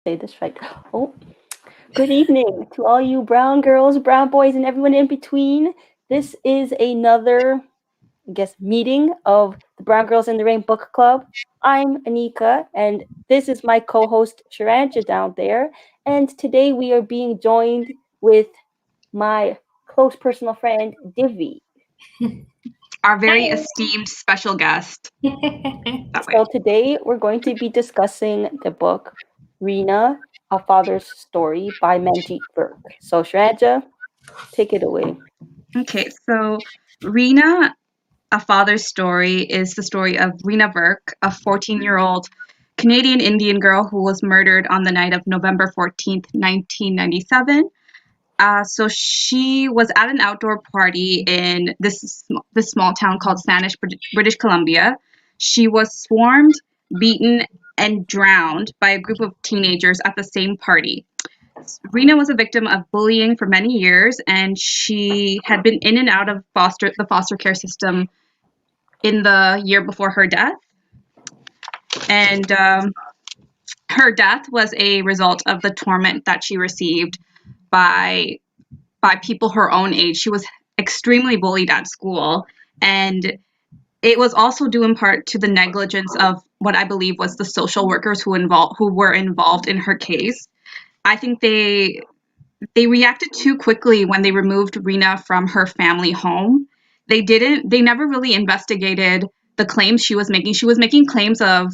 Say this right. Oh, good evening to all you brown girls, brown boys, and everyone in between. This is another, I guess, meeting of the Brown Girls in the Rain Book Club. I'm Anika, and this is my co-host Sharanja down there. And today we are being joined with my close personal friend Divy. Our very esteemed special guest. That way. So today we're going to be discussing the book Reena, A Father's Story by Manjit Virk. So Sharanja, take it away. Okay, so Reena, A Father's Story is the story of Reena Virk, a 14-year-old Canadian Indian girl who was murdered on the night of November 14th, 1997. So she was at an outdoor party in this small town called Saanich, British Columbia. She was swarmed, beaten, and drowned by a group of teenagers at the same party. Reena was a victim of bullying for many years, and she had been in and out of the foster care system in the year before her death. And her death was a result of the torment that she received by people her own age. She was extremely bullied at school, and it was also due in part to the negligence of what I believe was the social workers who were involved in her case. I think they reacted too quickly when they removed Reena from her family home. They never really investigated the claims she was making. She was making claims of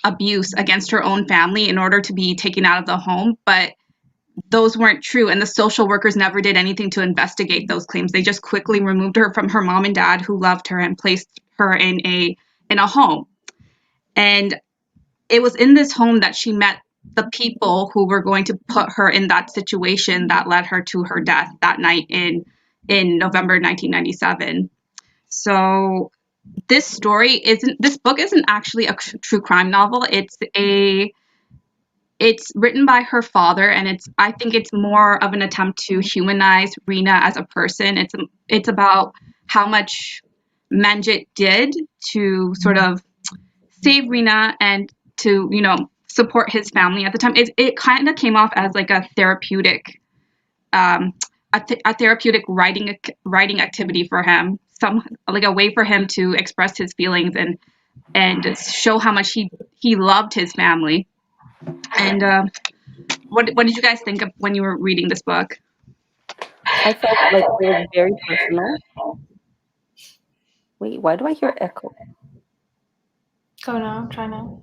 abuse against her own family in order to be taken out of the home, but those weren't true, and the social workers never did anything to investigate those claims. They just quickly removed her from her mom and dad, who loved her, and placed her in a home. And it was in this home that she met the people who were going to put her in that situation that led her to her death that night in November 1997. So this book isn't actually a true crime novel. It's written by her father, and I think it's more of an attempt to humanize Reena as a person. It's about how much Manjit did to sort of save Reena and to support his family at the time. It kind of came off as like a therapeutic a therapeutic writing activity for him, some like a way for him to express his feelings and show how much he loved his family. And what did you guys think of when you were reading this book? I felt like it was very personal. Wait, why do I hear echo? Go now, try now.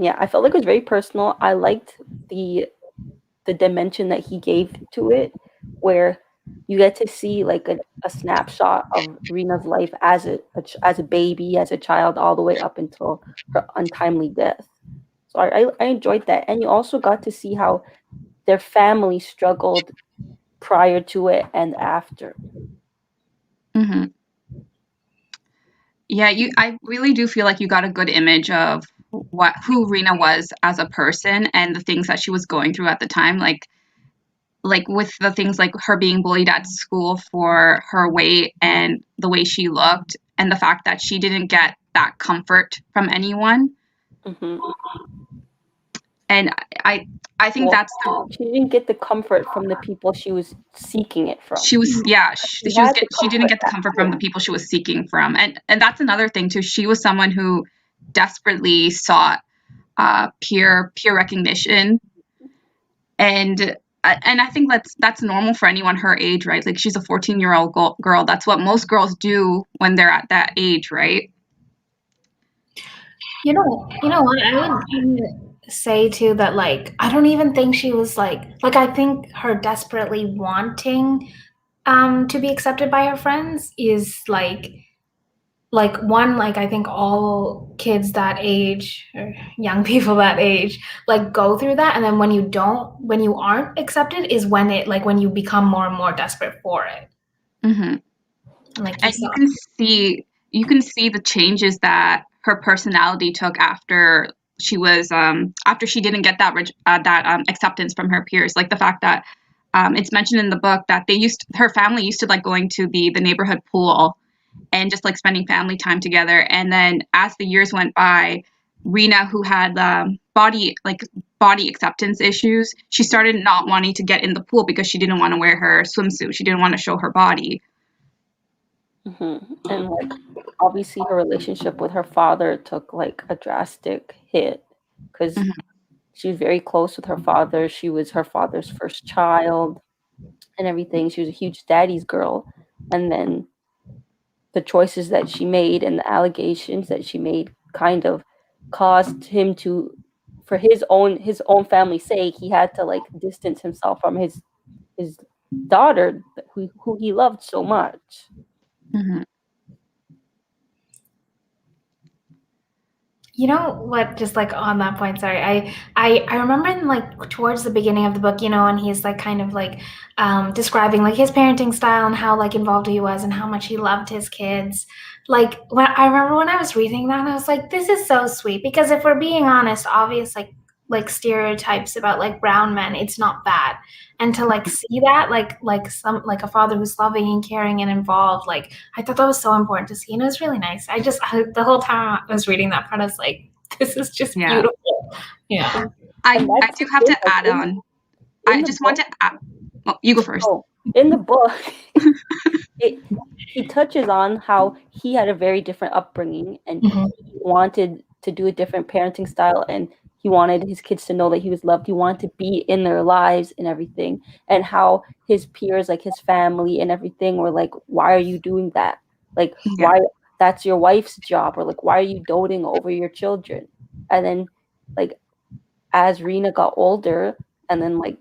Yeah, I felt like it was very personal. I liked the dimension that he gave to it, where you get to see like a snapshot of Rena's life as as a baby, as a child, all the way up until her untimely death. So I enjoyed that, and you also got to see how their family struggled prior to it and after. Mm-hmm. Yeah, I really do feel like you got a good image of who Reena was as a person and the things that she was going through at the time, like with the things like her being bullied at school for her weight and the way she looked, and the fact that she didn't get that comfort from anyone. Mm-hmm. And I think that's she didn't get the comfort from the people she was seeking it from. She didn't get the comfort from the people she was seeking from, and that's another thing too. She was someone who desperately sought peer recognition, and I think that's normal for anyone her age, right? Like she's a 14-year-old girl. That's what most girls do when they're at that age, right? You know what? I would say too that like I don't even think she was like I think her desperately wanting to be accepted by her friends is like one, like I think all kids that age or young people that age like go through that, and then when you aren't accepted is when it like when you become more and more desperate for it. Mm-hmm. And you can see the changes that her personality took after she didn't get that acceptance from her peers. Like the fact that it's mentioned in the book that her family used to like going to the neighborhood pool and just like spending family time together. And then as the years went by, Reena, who had body acceptance issues, she started not wanting to get in the pool because she didn't want to wear her swimsuit. She didn't want to show her body. And like obviously her relationship with her father took like a drastic hit because she was very close with her father. She was her father's first child and everything. She was a huge daddy's girl. And then the choices that she made and the allegations that she made kind of caused him to, for his own family's sake, he had to like distance himself from his daughter who he loved so much. You know what? Just like on that point, sorry. I remember in like towards the beginning of the book, and he's like kind of like describing like his parenting style and how like involved he was and how much he loved his kids. Like when I remember when I was reading that, I was like, this is so sweet because if we're being honest, obvious like stereotypes about like brown men, it's not that. And to like see that like a father who's loving and caring and involved, like I thought that was so important to see, and it was really nice. The whole time I was reading that part, I was like, this is just beautiful. Yeah. I do have to add on. I just want to add. Well, you go first. Oh, in the book, he touches on how he had a very different upbringing and he wanted to do a different parenting style, and he wanted his kids to know that he was loved. He wanted to be in their lives and everything, and how his peers, like his family and everything, were like, why are you doing that? Like, why, that's your wife's job, or like, why are you doting over your children? And then like as Reena got older and then like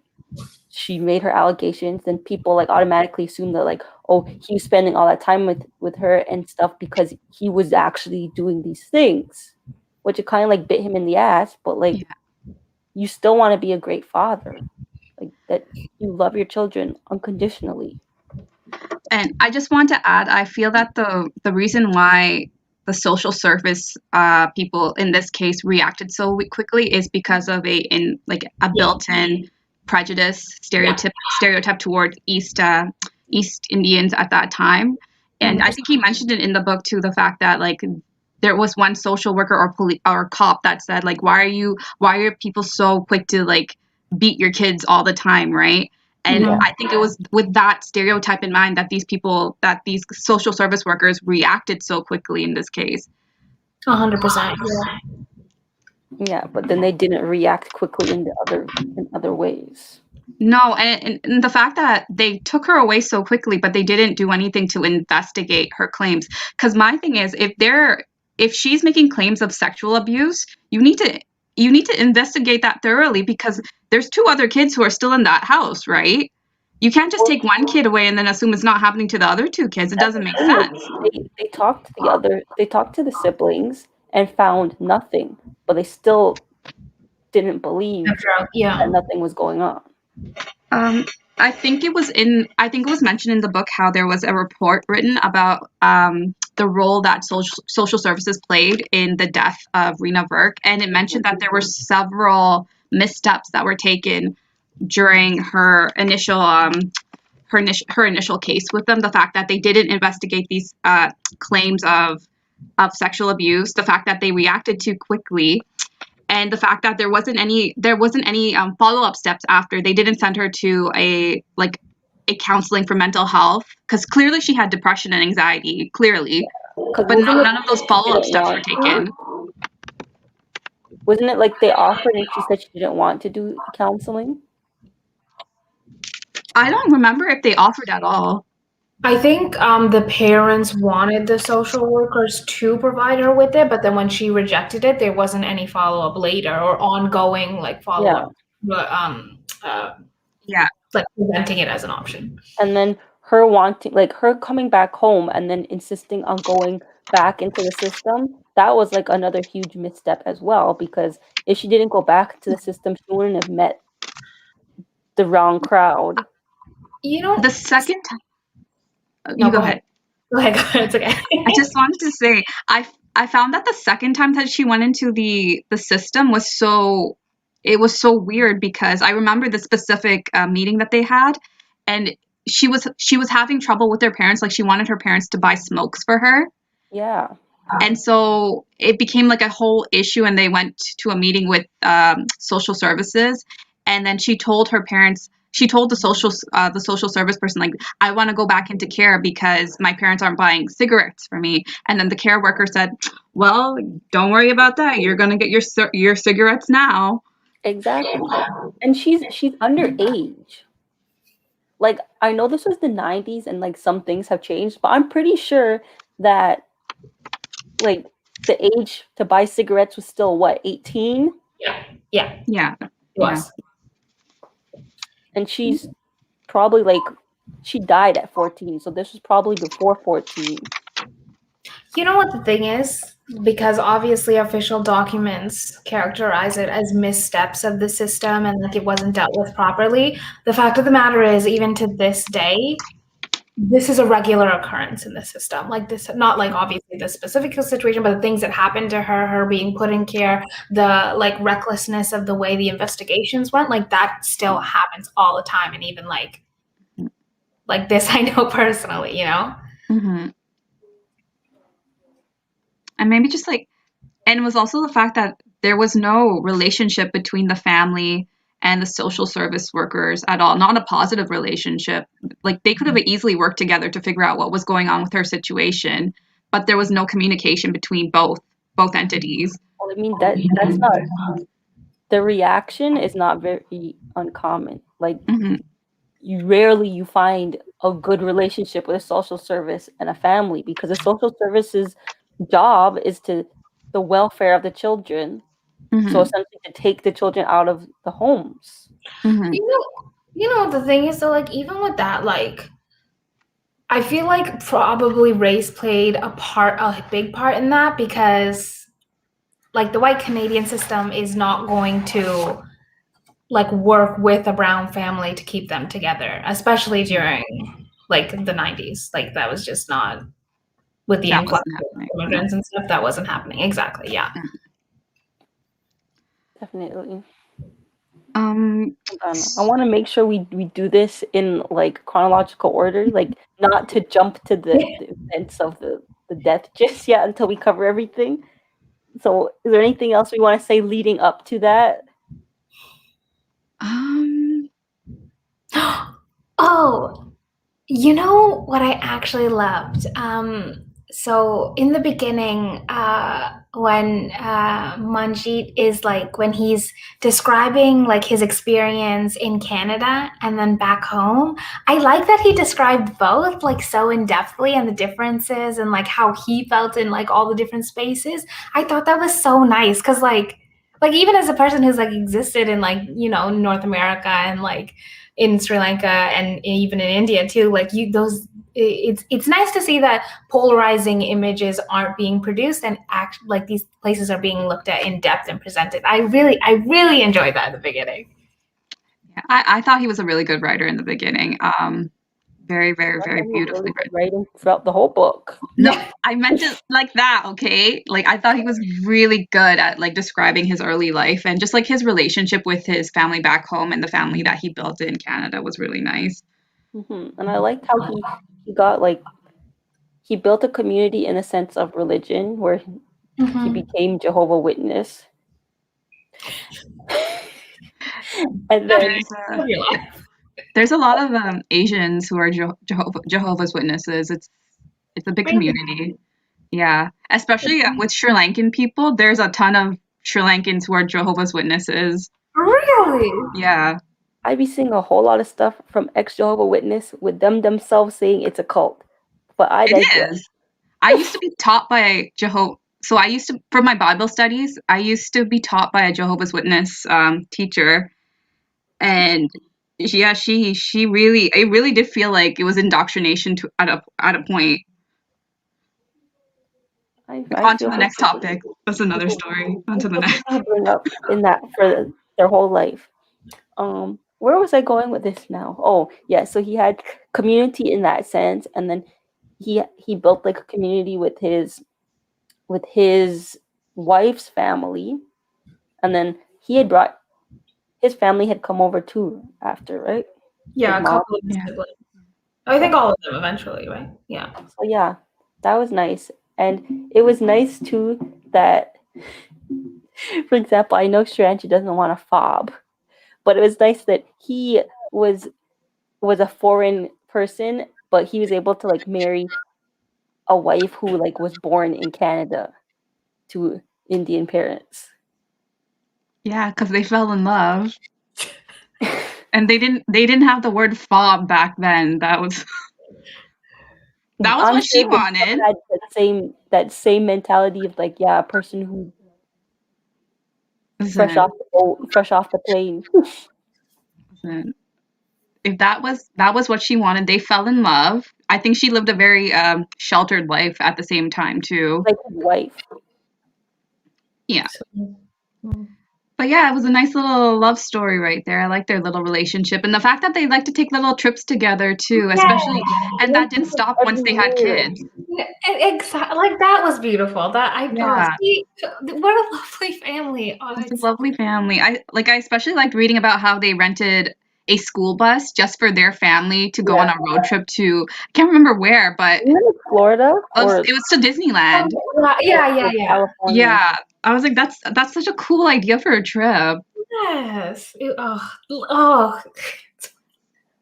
she made her allegations, then people like automatically assume that like, oh, he was spending all that time with her and stuff because he was actually doing these things, which it kind of like bit him in the ass. But like, you still want to be a great father, like that you love your children unconditionally. And I just want to add, I feel that the reason why the social service people in this case reacted so quickly is because of a built-in prejudice stereotype towards East Indians at that time. And I think he mentioned it in the book too, the fact that like there was one social worker or police or cop that said like, why are people so quick to like beat your kids all the time, right? And I think it was with that stereotype in mind that these social service workers reacted so quickly in this case. 100%. Yeah, but then they didn't react quickly in other ways. No, and the fact that they took her away so quickly, but they didn't do anything to investigate her claims. Because my thing is, if she's making claims of sexual abuse, you need to investigate that thoroughly because there's 2 other kids who are still in that house, right? You can't just take one kid away and then assume it's not happening to the other 2 kids. It doesn't make sense. They talked to the siblings and found nothing, but they still didn't believe that nothing was going on. I think it was mentioned in the book how there was a report written about the role that social services played in the death of Reena Virk, and it mentioned that there were several missteps that were taken during her initial case with them. The fact that they didn't investigate these claims of sexual abuse, the fact that they reacted too quickly, and the fact that there wasn't any follow-up steps after. They didn't send her to a counseling for mental health because clearly she had depression and anxiety, but none of those follow-up steps were taken. Wasn't it like they offered and she said she didn't want to do counseling? I don't remember if they offered at all. I think the parents wanted the social workers to provide her with it, but then when she rejected it, there wasn't any follow-up later or ongoing like follow-up. Like presenting it as an option. And then her coming back home and then insisting on going back into the system, that was like another huge misstep as well, because if she didn't go back to the system, she wouldn't have met the wrong crowd. The second time. No, go ahead. Go ahead. It's okay. I just wanted to say, I found that the second time that she went into the system was so weird because I remember the specific meeting that they had, and she was having trouble with her parents. Like she wanted her parents to buy smokes for her. Yeah. And so it became like a whole issue, and they went to a meeting with social services, and then she told her parents. She told the social service person, like, I want to go back into care because my parents aren't buying cigarettes for me. And then the care worker said, well, don't worry about that. You're gonna get your cigarettes now. Exactly. And she's underage. Like, I know this was the 90s and like some things have changed, but I'm pretty sure that like the age to buy cigarettes was still what, 18? Yeah. Yeah. Yeah, It yeah. was. And she's probably like she died at 14, so this was probably before 14. You know what the thing is? Because obviously official documents characterize it as missteps of the system and like it wasn't dealt with properly. The fact of the matter is, even to this day, this is a regular occurrence in the system. Like this, not like obviously the specific situation, but the things that happened to her, her being put in care, the like recklessness of the way the investigations went, like that still happens all the time. And even like this, I know personally, you know? Mm-hmm. And maybe just like, and it was also the fact that there was no relationship between the family and the social service workers at all, not a positive relationship. Like they could have easily worked together to figure out what was going on with her situation, but there was no communication between both entities. Well, I mean that's not the reaction is not very uncommon. Like Mm-hmm. you find a good relationship with a social service and a family because the social service's job is to the welfare of the children. So Mm-hmm. essentially to take the children out of the homes. Mm-hmm. You know, the thing is, though, like, even with that, like, I feel like probably race played a big part in that because, like, the white Canadian system is not going to, like, work with a brown family to keep them together, especially during, like, the 90s. Like, that was just not, with the That influx wasn't of happening. No. immigrants and stuff, that wasn't happening. Exactly, yeah. Definitely. Um. I want to make sure we do this in like chronological order, like not to jump to the events of the death just yet until we cover everything. So, is there anything else we want to say leading up to that? Um. Oh, you know what I actually loved? So in the beginning, when Manjit is like, when he's describing like his experience in Canada and then back home, I like that he described both like so in depthly and the differences and like how he felt in like all the different spaces. I thought that was so nice because like even as a person who's like existed in like you know North America and like in Sri Lanka and even in India too. Like you, those, it's nice to see that polarizing images aren't being produced and act like these places are being looked at in depth and presented. I really enjoyed that at the beginning. Yeah, I thought he was a really good writer in the beginning. Very, very, I very thought you were really beautifully good written. writing throughout the whole book. No, Yeah. I meant it like that, okay? Like I thought he was really good at like describing his early life and just like his relationship with his family back home and the family that he built in Canada was really nice. And I liked how he got like he built a community in a sense of religion where he Mm-hmm. became Jehovah Witness. And then There's a there's a lot of Asians who are Jehovah's Witnesses. It's a big Really? community. Yeah, especially with Sri Lankan people. There's a ton of Sri Lankans who are Jehovah's Witnesses. Really? Yeah, I be seeing a whole lot of stuff from ex Jehovah Witness with them themselves saying it's a cult. But I it digress. is. I used to be taught by Jehovah. So I used to, for my Bible studies, I used to be taught by a Jehovah's Witness teacher, and yeah, she really, it really did feel like it was indoctrination to at a point. I On to feel the for next topic. That's another people story. On to the for next. people who bring up in that for their whole life. Where was I going with this now? Oh, yeah. So he had community in that sense, and then he built like a community with his wife's family, and then he had brought his family had come over too after, right? His Yeah, a mom. couple of Yeah. siblings. I think Yeah. all of them eventually, right? Yeah. So yeah, that was nice. And it was nice too that, for example, I know Strange doesn't want a fob, but it was nice that he was was a foreign person, but he was able to like marry a wife who like was born in Canada to Indian parents. Yeah, because they fell in love. And they didn't have the word fob back then. That was I'm what she sure they wanted. still had that same mentality of like, yeah, a person who fresh Listen, off the boat, fresh off the plane, listen. If that was what she wanted, they fell in love. I think she lived a very sheltered life at the same time too. like his wife. Yeah. Mm. But yeah, it was a nice little love story right there. I like their little relationship and the fact that they like to take little trips together too, especially They and went that to didn't like stop once every they had year. kids. Yeah, exactly. Like that was beautiful. That I Yeah. see, what a lovely family. Oh, It's a it's lovely family. I especially liked reading about how they rented a school bus just for their family to go Yeah, on a road trip to I can't remember where, but even in Florida it was to Disneyland. yeah, yeah. California. Yeah. I was like, that's such a cool idea for a trip. Yes. Oh.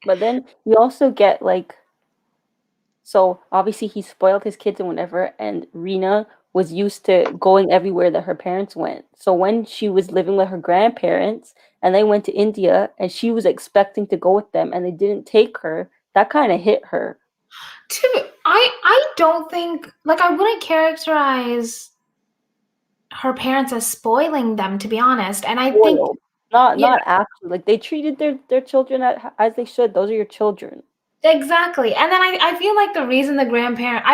But then you also get like, so obviously he spoiled his kids and whatever, and Rena was used to going everywhere that her parents went. So when she was living with her grandparents and they went to India and she was expecting to go with them and they didn't take her, that kind of hit her. I don't think, like, I wouldn't characterize her parents as spoiling them, to be honest. And I think, Spoiled. Not yeah, not actually. Like they treated their children as they should. Those are your children. exactly. And then I feel like the reason I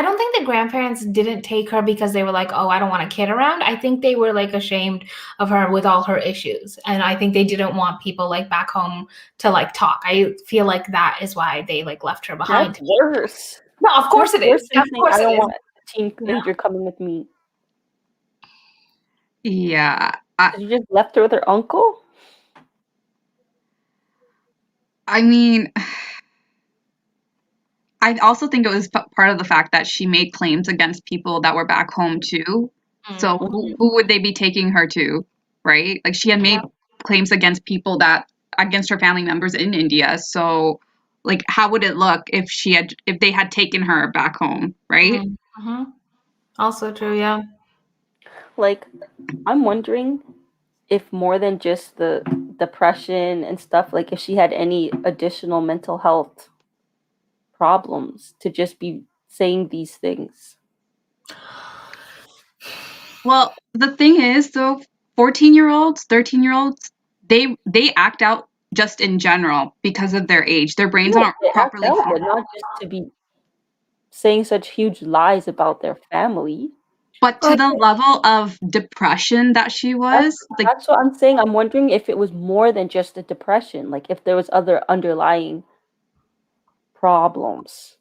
don't think the grandparents didn't take her because they were like, oh, I don't want a kid around. I think they were like ashamed of her with all her issues. And I think they didn't want people like back home to like talk. I feel like that is why they like left her That's behind. worse. No, of That's course it worse is. than Of saying course I it don't is. want a teenager coming with me. Yeah. You just left her with her uncle? I mean, I also think it was part of the fact that she made claims against people that were back home too. So Mm. who would they be taking her to, right? Like she had made claims against people that against her family members in India. So like how would it look if they had taken her back home, right? Mm-hmm. Also true, yeah. Like, I'm wondering if more than just the depression and stuff, like if she had any additional mental health problems to just be saying these things. Well, the thing is though, 14-year-olds, 13-year-olds, they act out just in general because of their age. Their brains No, aren't they act properly out, but formed. not just to be saying such huge lies about their family. But to Like, the level of depression that she That's was, like that's what I'm saying. I'm wondering if it was more than just the depression, like if there was other underlying problems.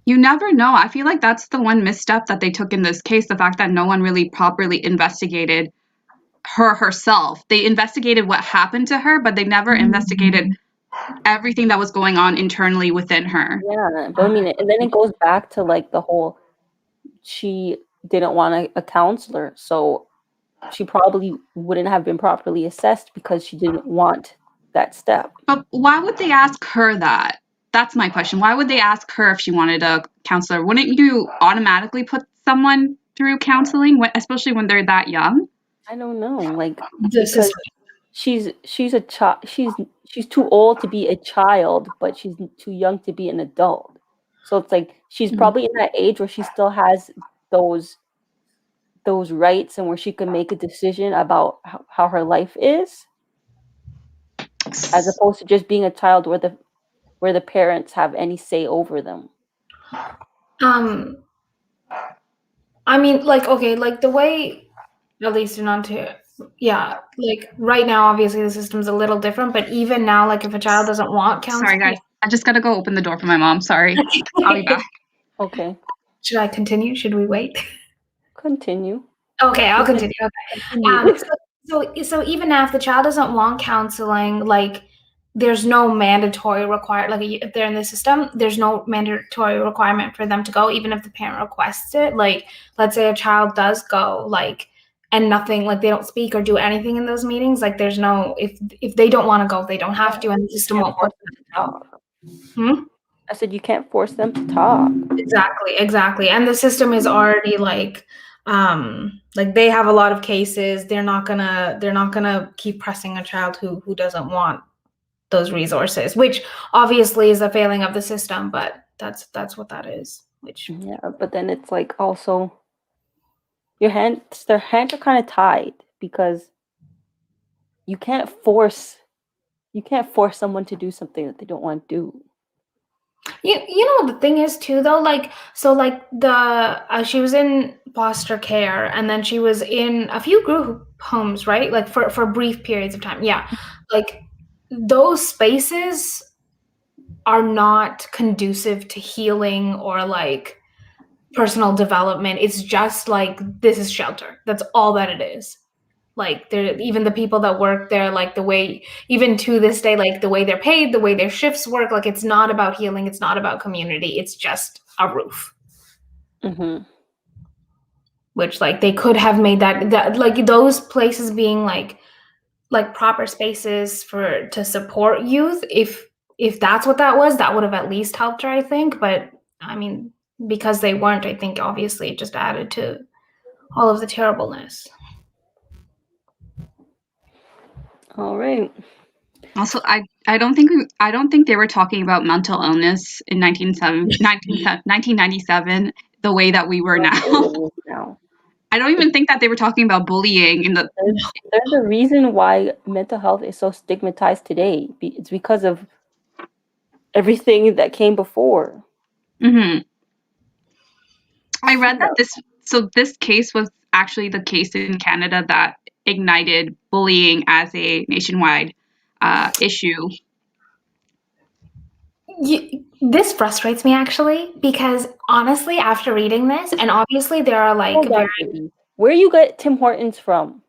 you never know. I feel like that's the one misstep that they took in this case, the fact that no one really properly investigated her herself. They investigated what happened to her, but they never investigated everything that was going on internally within her. Yeah, but I mean, and then it goes back to like the whole she didn't want a counselor, so she probably wouldn't have been properly assessed because she didn't want that step. But why would they ask her that? That's my question. Why would they ask her if she wanted a counselor? Wouldn't you automatically put someone through counseling, especially when they're that young? I don't know, like this because is she's a child. She's too old to be a child, but she's too young to be an adult. So it's like she's probably in that age where she still has those those rights and where she can make a decision about how her life is, as opposed to just being a child where the parents have any say over them. um I mean, like, okay, like the way, at least in Ontario, yeah, like right now, obviously the system's a little different, but even now, like if a child doesn't want Sorry, counseling, guys. I just gotta go open the door for my mom. Sorry. I'll be back. Okay, should I continue? Should we wait? continue. Okay, I'll You can continue. Okay. continue. So even now, if the child doesn't want counseling, like there's no mandatory require, like if they're in the system, there's no mandatory requirement for them to go, even if the parent requests it. Like, let's say a child does go, like, and nothing, like they don't speak or do anything in those meetings. Like, there's no, if they don't want to go, they don't have to, and the system won't force them to go. Hmm? I said you can't force them to talk. Exactly. And the system is already like they have a lot of cases. They're not gonna keep pressing a child who doesn't want those resources, which obviously is a failing of the system, but that's what that is. Which Yeah, but then it's like also their hands are kind of tied because you can't force someone to do something that they don't want to do. you know what the thing is too though, like, so like she was in foster care, and then she was in a few group homes, right? Like for brief periods of time. Yeah, like those spaces are not conducive to healing or like personal development. It's just like, this is shelter. That's all that it is. Like, there, even the people that work there, like the way, even to this day, like the way they're paid, the way their shifts work, like it's not about healing, it's not about community, it's just a roof. Mm-hmm. Which, like, they could have made that like those places being like proper spaces to support youth. If that's what that was, that would have at least helped her, I think. But I mean, because they weren't, I think obviously it just added to all of the terribleness. All right. Also, I don't think they were talking about mental illness in 1997 the way that we were now. Now. I don't even think that they were talking about bullying in the. There's a reason why mental health is so stigmatized today. It's because of everything that came before. Mm-hmm. I read that this case was actually the case in Canada that ignited bullying as a nationwide issue. This frustrates me actually, because honestly, after reading this, and obviously there are like Hold on, Divy. Where you get Tim Hortons from?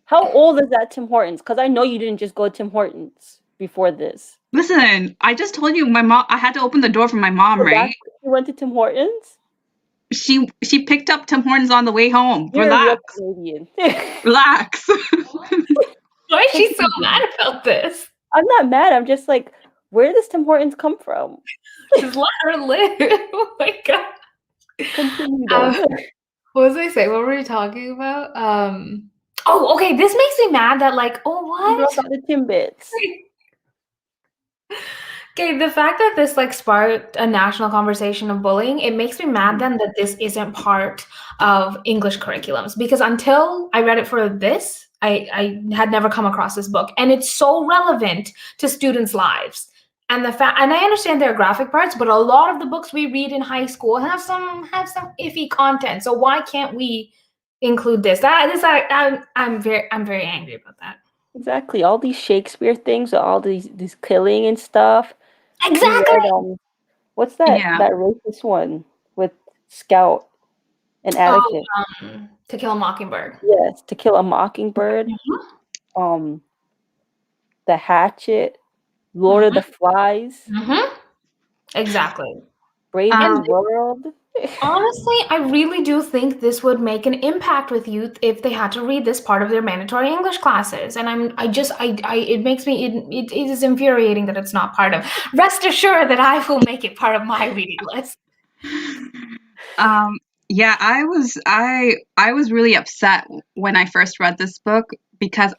How old is that Tim Hortons? Because I know you didn't just go to Tim Hortons before this. Listen, I just told you my mom. I had to open the door for my mom, right? You went to Tim Hortons? She picked up Tim Hortons on the way home. You're Relax. a real Canadian. Why Relax. is she so mad about this? I'm not mad. I'm just like, where does Tim Hortons come from? Just let her live. Oh my god. Continue though. What was I saying? What were we talking about? Oh, okay. This makes me mad that like, oh, what? Girl got the Timbits. Okay, the fact that this like sparked a national conversation of bullying, it makes me mad then that this isn't part of English curriculums, because until I read it for this, I had never come across this book, and it's so relevant to students' lives. And the fact, and I understand there are graphic parts, but a lot of the books we read in high school have some iffy content. So why can't we include this? I'm very angry about that. Exactly. All these Shakespeare things, all these killing and stuff. Exactly. What's that? Yeah. That racist one with Scout and Atticus. To Kill a Mockingbird. Yes, To Kill a Mockingbird. Mm-hmm. The Hatchet, Lord of the Flies. Mm-hmm. Exactly. Brave New World. Honestly, I really do think this would make an impact with youth if they had to read this part of their mandatory English classes. And it makes me, it is infuriating that it's not part of. Rest assured that I will make it part of my reading list. Yeah, I was really upset when I first read this book, because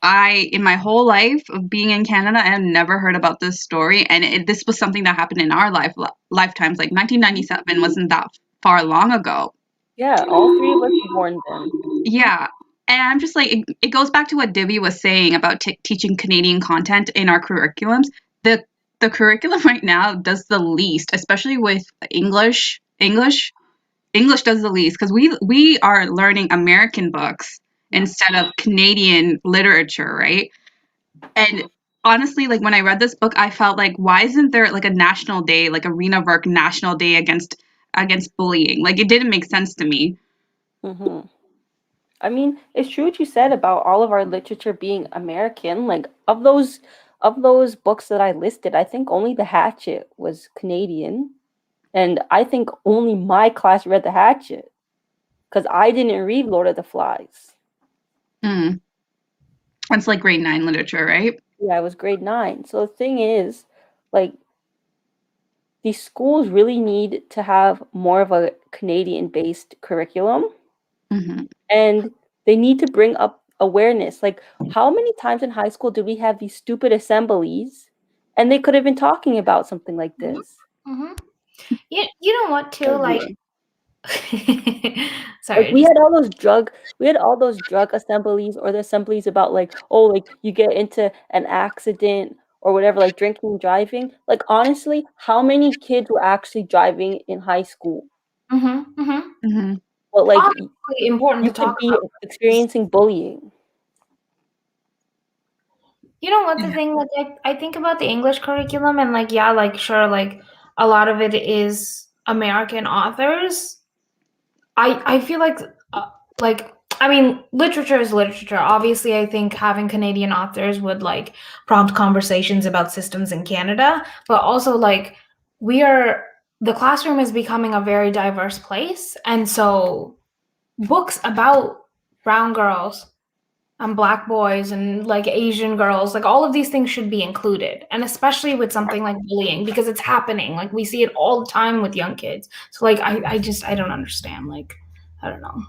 in my whole life of being in Canada, I had never heard about this story, and this was something that happened in our lifetimes. Like 1997 wasn't that far long ago. Yeah, all three of us were born then. Yeah, and I'm just like, it goes back to what Divy was saying about teaching Canadian content in our curriculums. The curriculum right now does the least, especially with English. English does the least, because we are learning American books instead of Canadian literature, right? And honestly, like when I read this book, I felt like, why isn't there like a national day, like a Reena Virk national day against bullying? Like, it didn't make sense to me. Mm-hmm. I mean, it's true what you said about all of our literature being American. Like of those books that I listed, I think only The Hatchet was Canadian, and I think only my class read The Hatchet because I didn't read Lord of the Flies. Mm. It's like grade 9 literature, right? Yeah, I was grade 9. So the thing is, like, these schools really need to have more of a Canadian-based curriculum, Hmm. and they need to bring up awareness. Like, how many times in high school did we have these stupid assemblies, and they could have been talking about something like Mhm, this? mhm. You know what too, like Like sorry, just we had all those drug assemblies or the assemblies about like, oh, like you get into an accident or whatever, like drinking and driving. Like honestly, how many kids were actually driving in high school? mhm, mhm. Hmm. But like Obviously important you to could talk be about because experiencing bullying. you know what the Yeah. thing, like I think about the English curriculum and like yeah, like sure, like a lot of it is American authors. I feel like I mean literature is literature. Obviously, I think having Canadian authors would like prompt conversations about systems in Canada, but also like we are the classroom is becoming a very diverse place, and so books about brown girls and black boys and like Asian girls, like all of these things should be included. And especially with something like bullying because it's happening. Like we see it all the time with young kids. So like I just I don't understand. Like I don't know.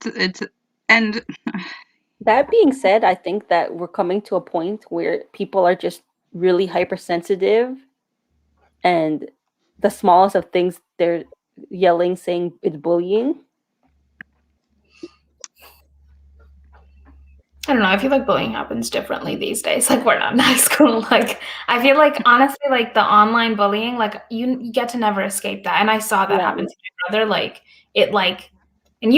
It's and That being said, I think that we're coming to a point where people are just really hypersensitive and the smallest of things they're yelling saying it's bullying. I don't know. I feel like bullying happens differently these days. Like we're not in high school. Like I feel like honestly, like the online bullying, like you get to never escape that. And I saw that Yeah. happen to my brother. Like, and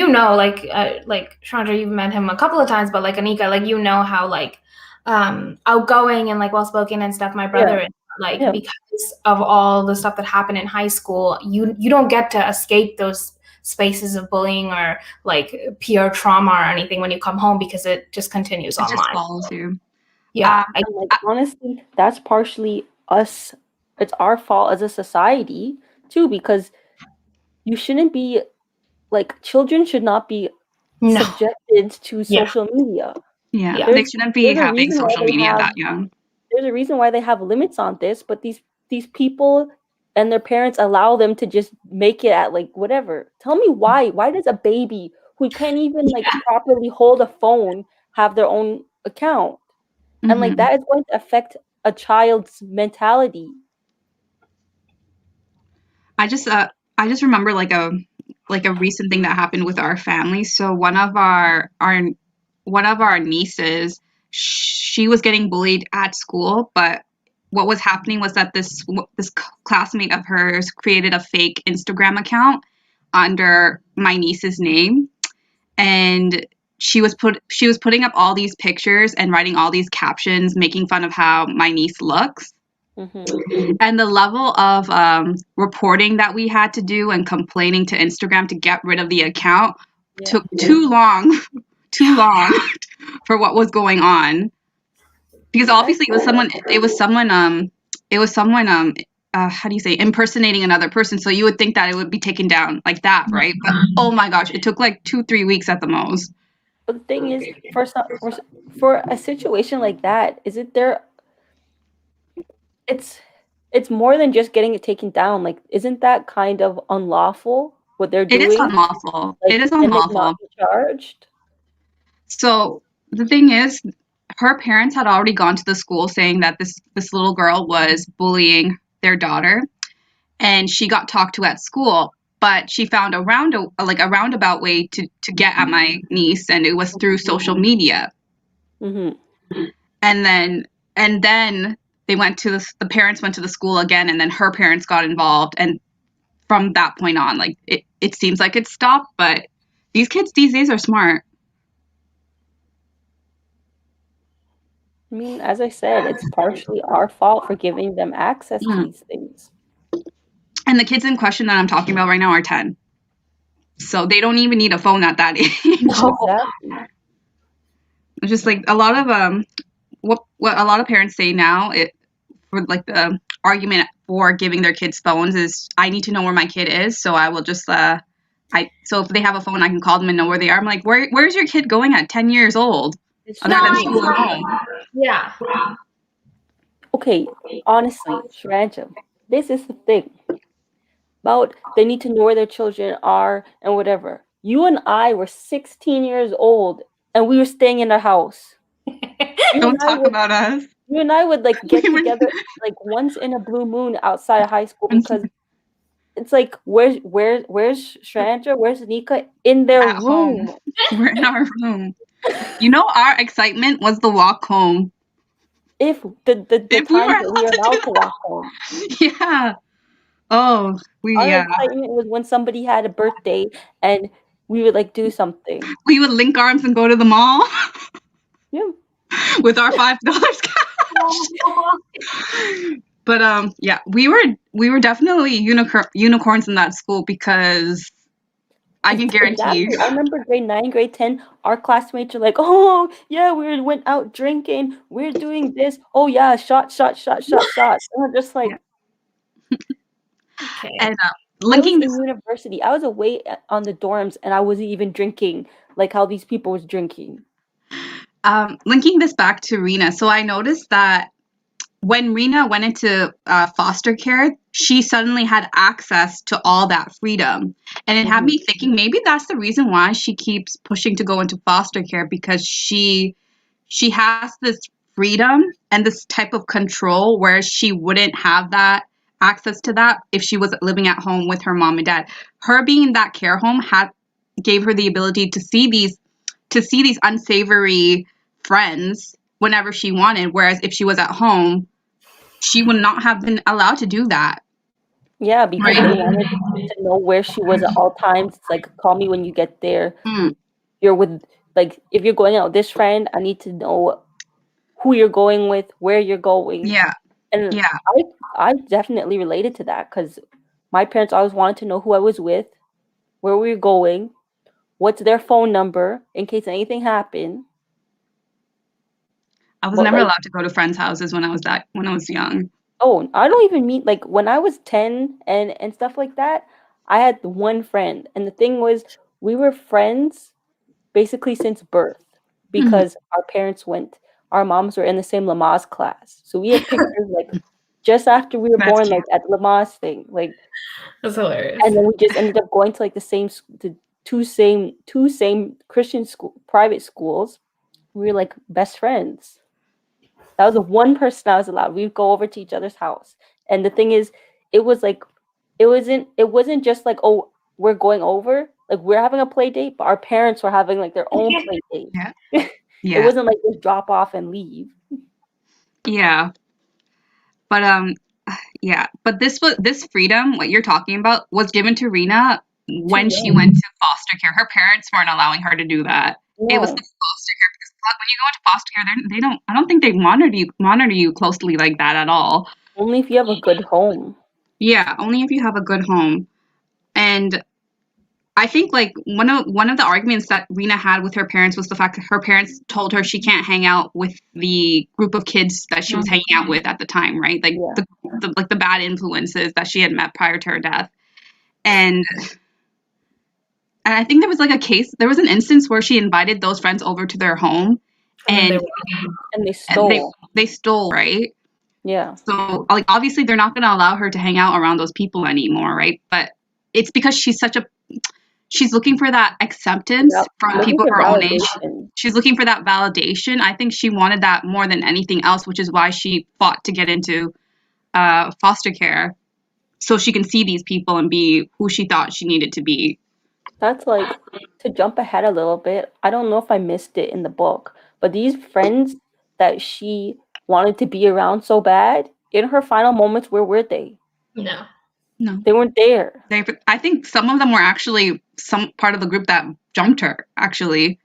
like Chandra, you've met him a couple of times, but like Anika, like you know how like outgoing and like well spoken and stuff my Yeah. brother is. Like Yeah. because of all the stuff that happened in high school, you don't get to escape those spaces of bullying or like peer trauma or anything when you come home because it just continues it just online. follows you. Yeah, Um, And like honestly, that's partially us. It's our fault as a society too, because you shouldn't be like children should not be no, subjected to yeah, social media. yeah, yeah, they There's shouldn't be there's a having reason why social they media have that young. there's a reason why they have limits on this, but these people and their parents allow them to just make it at like whatever. Tell me why? Why does a baby who can't even like yeah. properly hold a phone have their own account? And like Hmm. that is going to affect a child's mentality. I just uh I just remember like a recent thing that happened with our family. So one of our nieces, she was getting bullied at school, but what was happening was that this classmate of hers created a fake Instagram account under my niece's name, and she was putting up all these pictures and writing all these captions making fun of how my niece looks, Mhm. and the level of reporting that we had to do and complaining to Instagram to get rid of the account Yeah. took too long, too long for what was going on. Because That's obviously it was someone how do you say, impersonating another person. So you would think that it would be taken down like that, right? But oh my gosh, it took like 2-3 weeks at the most. but the thing is for a situation like that, is it there it's it's more than just getting it taken down. Like isn't that kind of unlawful what they're It is doing? unlawful. It Like is can they not unlawful. be charged? So the thing is, her parents had already gone to the school saying that this little girl was bullying their daughter, and she got talked to at school. But she found a roundabout way to get at my niece, and it was through social media. Mhm. And then they went to the parents went to the school again, and then her parents got involved, and from that point on, like it seems like it stopped. But these kids these days are smart. I mean, as I said, it's partially our fault for giving them access to Mm. these things. And the kids in question that I'm talking about right now are 10. So they don't even need a phone at that age. No. Exactly. It's just like a lot of what a lot of parents say now, it for like the argument for giving their kids phones is, I need to know where my kid is, so I will just so if they have a phone, I can call them and know where they are. I'm like, where's your kid going at 10 years old It's other No, than true. school and exactly. home? Yeah. Okay, honestly, Sharanja, this is the thing about they need to know where their children are and whatever. You and I were 16 years old and we were staying in our house. You and Don't I talk would about us. you and I would like We get were together like once in a blue moon outside of high school because it's like where's Sharanja, where's Nika in their at home. room? We're in our room. You know, our excitement was the walk home. If the If we were times that we allowed were to allowed do to walk home. that. Yeah. Oh, Our yeah. excitement was when somebody had a birthday and we would like do something. We would link arms and go to the mall Yeah. with our $5 But yeah, we were definitely unicorns in that school, because I can guarantee you. Exactly. I remember grade 9, grade 10, our classmates are like, "Oh, yeah, we went out drinking. We're doing this. Oh, yeah, shot, shot, shot, shot, shot." And I'm just Yeah. like, Okay. And I was linking in this university. I was away on the dorms and I wasn't even drinking like how these people was drinking. linking this back to Rena. So I noticed that when Rena went into foster care, she suddenly had access to all that freedom. And it had Mhm. me thinking, maybe that's the reason why she keeps pushing to go into foster care, because she has this freedom and this type of control, whereas she wouldn't have that access to that if she was living at home with her mom and dad. Her being in that care home had gave her the ability to see these unsavory friends whenever she wanted, whereas if she was at home, she would not have been allowed to do that. Yeah, because they Right. wanted to know where she was at all times. It's like, call me when you get there. Mm, You're with, like, if you're going out with this friend, I need to know who you're going with, where you're going. yeah. And Yeah. I definitely related to that because my parents always wanted to know who I was with, where we were going, what's their phone number in case anything happened. I was But never like, allowed to go to friends' houses when I was young. oh, I don't even mean like when I was 10 and stuff like that, I had one friend. And the thing was, we were friends basically since birth Mhm. because our moms were in the same Lamaze class. So we have pictures like just after we were That's born, cute. like at Lamaze thing, like, That's hilarious. and then we just ended up going to like the two same Christian school private schools. We were like best friends. That was the one person I was allowed. We'd go over to each other's house. And the thing is, it was like it wasn't just like, oh, we're going over, like we're having a play date, but our parents were having like their own play date. Yeah. It Yeah. wasn't like just drop off and leave. Yeah. But yeah. But this freedom, what you're talking about, was given to Rena Too when she young. went to foster care. Her parents weren't allowing her to do that. It was the No. foster care, because when you go into foster care, they don't. I don't think they monitor you closely like that at all. Only if you have a good home. Yeah, only if you have a good home. And I think like one of the arguments that Rena had with her parents was the fact that her parents told her she can't hang out with the group of kids that she was hanging out with at the time, right? Like Yeah. the bad influences that she had met prior to her death. And I think there was an instance where she invited those friends over to their home, And then they and were And they and stole. they stole, right? Yeah. So like obviously they're not going to allow her to hang out around those people anymore, right? But it's because she's looking for that acceptance from Looking people for her own age. validation. She's looking for that validation. I think she wanted that more than anything else, which is why she fought to get into foster care, so she can see these people and be who she thought she needed to be. That's like to jump ahead a little bit. I don't know if I missed it in the book, but these friends that she wanted to be around so bad, in her final moments, where were they? no. No, They weren't there. I think some of them were actually some part of the group that jumped her. Actually,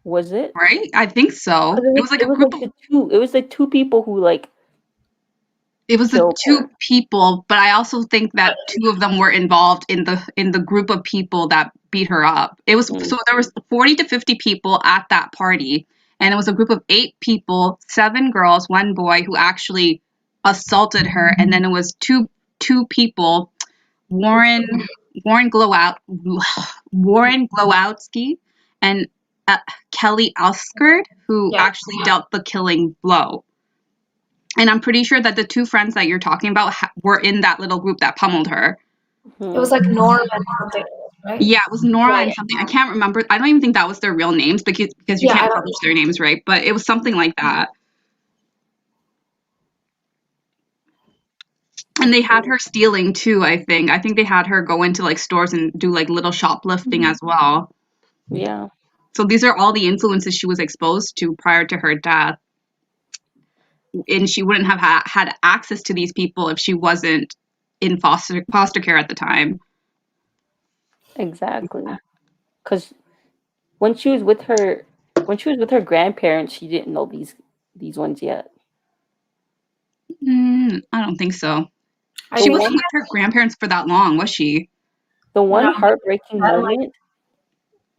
Was it? right? I think so. 'Cause it It was was like it a was group like of the two it was the two people who like It was the killed two her. people, but I also think that two of them were involved in the group of people that beat her up. It was so there was 40 to 50 people at that party, and it was a group of 8 people, 7 girls, 1 boy who actually assaulted her, and then it was two people, Warren Warren Glowout Warren Glowowski and Kelly Alskerd, who Yeah. actually dealt the killing blow. And I'm pretty sure that the 2 friends that you're talking about were in that little group that pummeled her. It was like Nora and something, right? Yeah, it was Nora Yeah, and something. I can't remember. I don't even think that was their real names because you Yeah, I can't don't. publish their names, right? But it was something like that. And they had her stealing too, I think. I think they had her go into like stores and do like little shoplifting as well. Yeah, So these are all the influences she was exposed to prior to her death. And she wouldn't have had access to these people if she wasn't in foster care at the time. exactly. Because when she was with her grandparents, she didn't know these ones yet. I don't think so. I She think wasn't with her grandparents for that long, was she? The one no, heartbreaking that, like, moment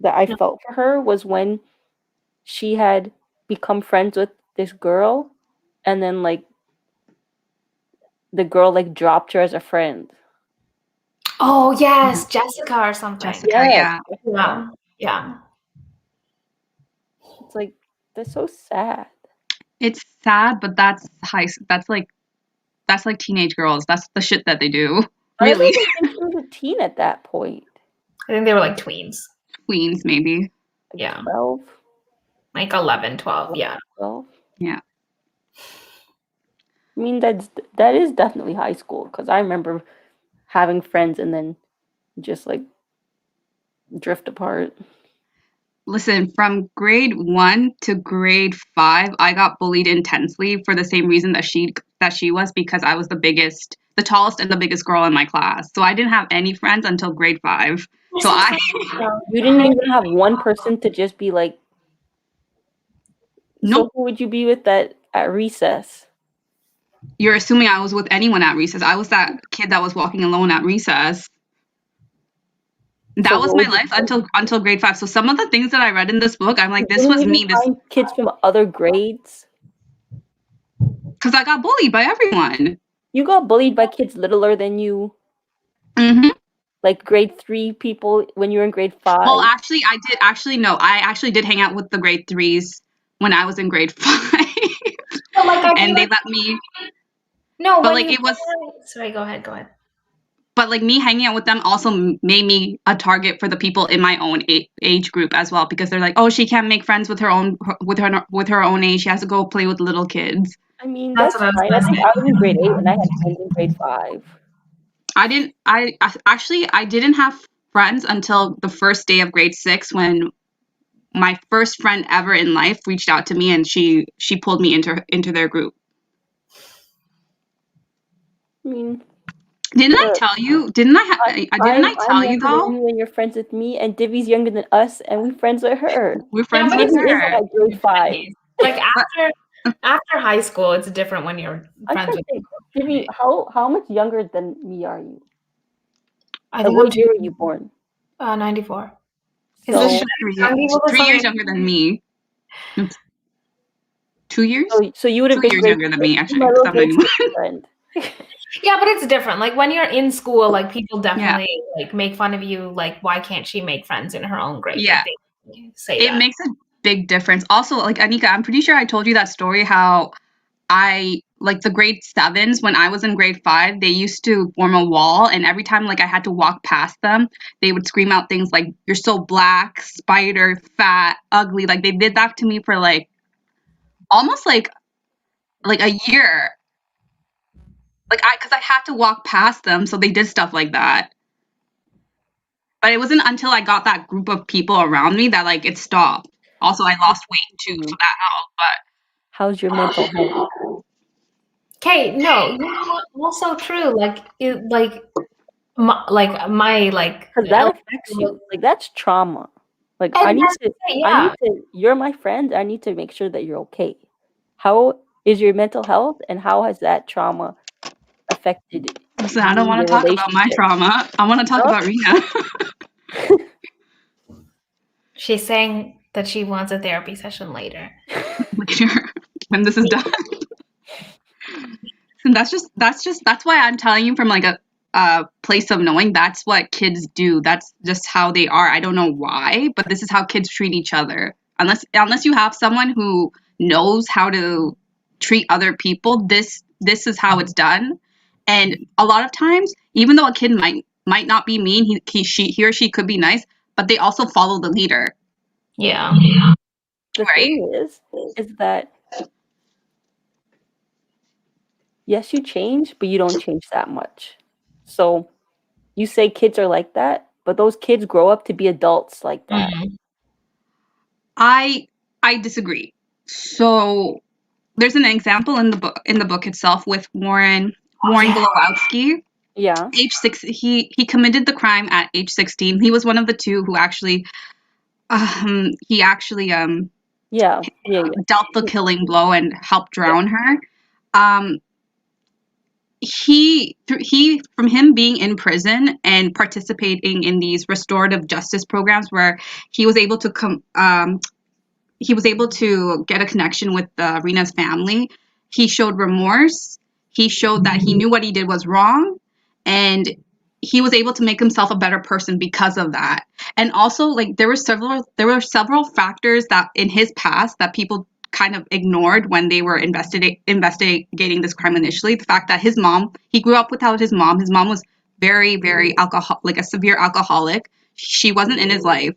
that I no. felt for her was when she had become friends with this girl, and then like the girl like dropped her as a friend. Oh yes, Jessica or something. Jessica, Yes, yeah. Yeah, yeah. it's like that's so sad. It's sad, but that's like teenage girls. That's the shit that they do. I don't Really. even think she was a teen at that point. I think they were like tweens. Queens, maybe. Like Yeah, 12, like 11, 12. Yeah. 12. Yeah. I mean, that is definitely high school because I remember having friends and then just like drift apart. Listen, from grade 1 to grade 5, I got bullied intensely for the same reason that she was, because I was the tallest and the biggest girl in my class. So I didn't have any friends until grade 5. So I You didn't even have one person to just be like, so Nope. who would you be with at recess? You're assuming I was with anyone at recess. I was that kid that was walking alone at recess. That So was what my would you life until grade 5. So some of the things that I read in this book, I'm like, you this didn't was even me. This find kids from other grades? because I got bullied by everyone. You got bullied by kids littler than you, hmm like grade 3 people when you were in grade 5. Well, actually, I did. Actually, no, I actually did hang out with the grade 3s when I was in grade 5, But like I feel and they like let me. no, But when like you it was, sorry, go ahead, go ahead. but like me hanging out with them also made me a target for the people in my own age group as well, because they're like, oh, she can't make friends with her own age. She has to go play with little kids. I mean, That's that's what I was fine. I gonna think say. I was in grade 8 and I had friends in grade 5. I didn't. Actually I didn't have friends until the first day of grade 6, when my first friend ever in life reached out to me, and she pulled me into their group. I mean, Didn't I look, tell you? Didn't I'm tell you younger than though? you and you're friends with me, and Divy's younger than us, and we're friends with her. We're Yeah, friends but with it's Divy is her. at grade 5. like But after high school, it's different when you're I'm friends trying to with think, people. Divy, how much younger than me are you? I Like, think I'm what year were you born? 94. Is this So, should I be able to 3 years say? younger than me. No, 2 years. so you would have 2 been years grade younger than 6, me, you my actually, because little I'm grade 91. 6 friend. Yeah, but it's different. Like when you're in school, like people Yeah, definitely like make fun of you. Like, why can't she make friends in her own grade? Like yeah. they say It that. makes a big difference. Also, like Anika, I'm pretty sure I told you that story how I like the grade 7s when I was in grade 5, they used to form a wall, and every time like I had to walk past them, they would scream out things like, "You're so black, spider, fat, ugly." Like they did that to me for like almost like a year. Like because I had to walk past them, so they did stuff like that. But it wasn't until I got that group of people around me that like it stopped. Also, I lost weight too, so that helped. How's your mental health? Okay, no, you know what? Also true. Like my like Because that affects you. Like, that's trauma. Like, and that's yeah. you're my friend. I need to make sure that you're okay. How is your mental health and how has that trauma affected Listen, I you, don't want your to talk about my relationship. trauma. I want to talk No? about Reena. She's saying that she wants a therapy session later. Later, when this is done. And that's why I'm telling you from like a place of knowing that's what kids do. That's just how they are. I don't know why, but this is how kids treat each other. Unless you have someone who knows how to treat other people, this is how it's done. And a lot of times, even though a kid might not be mean, he or she could be nice, but they also follow the leader, Yeah. The right? thing is that yes, you change, but you don't change that much. So you say kids are like that, but those kids grow up to be adults like that. Mhm. I I disagree. So there's an example in the book itself with Warren Yeah. Golowowski. Yeah. Age 6, he committed the crime at age 16. He was one of the two who actually he actually Yeah. Yeah. dealt the Yeah. killing blow and helped Yeah. drown her. Um, he from him being in prison and participating in these restorative justice programs where he was able to he was able to get a connection with Rena's family. He showed remorse. He showed that he knew what he did was wrong, and he was able to make himself a better person because of that. And also, like there were several factors that in his past that people kind of ignored when they were investigating this crime initially. The fact that his mom, he grew up without his mom. His mom was very alcohol, like a severe alcoholic. She wasn't in his life,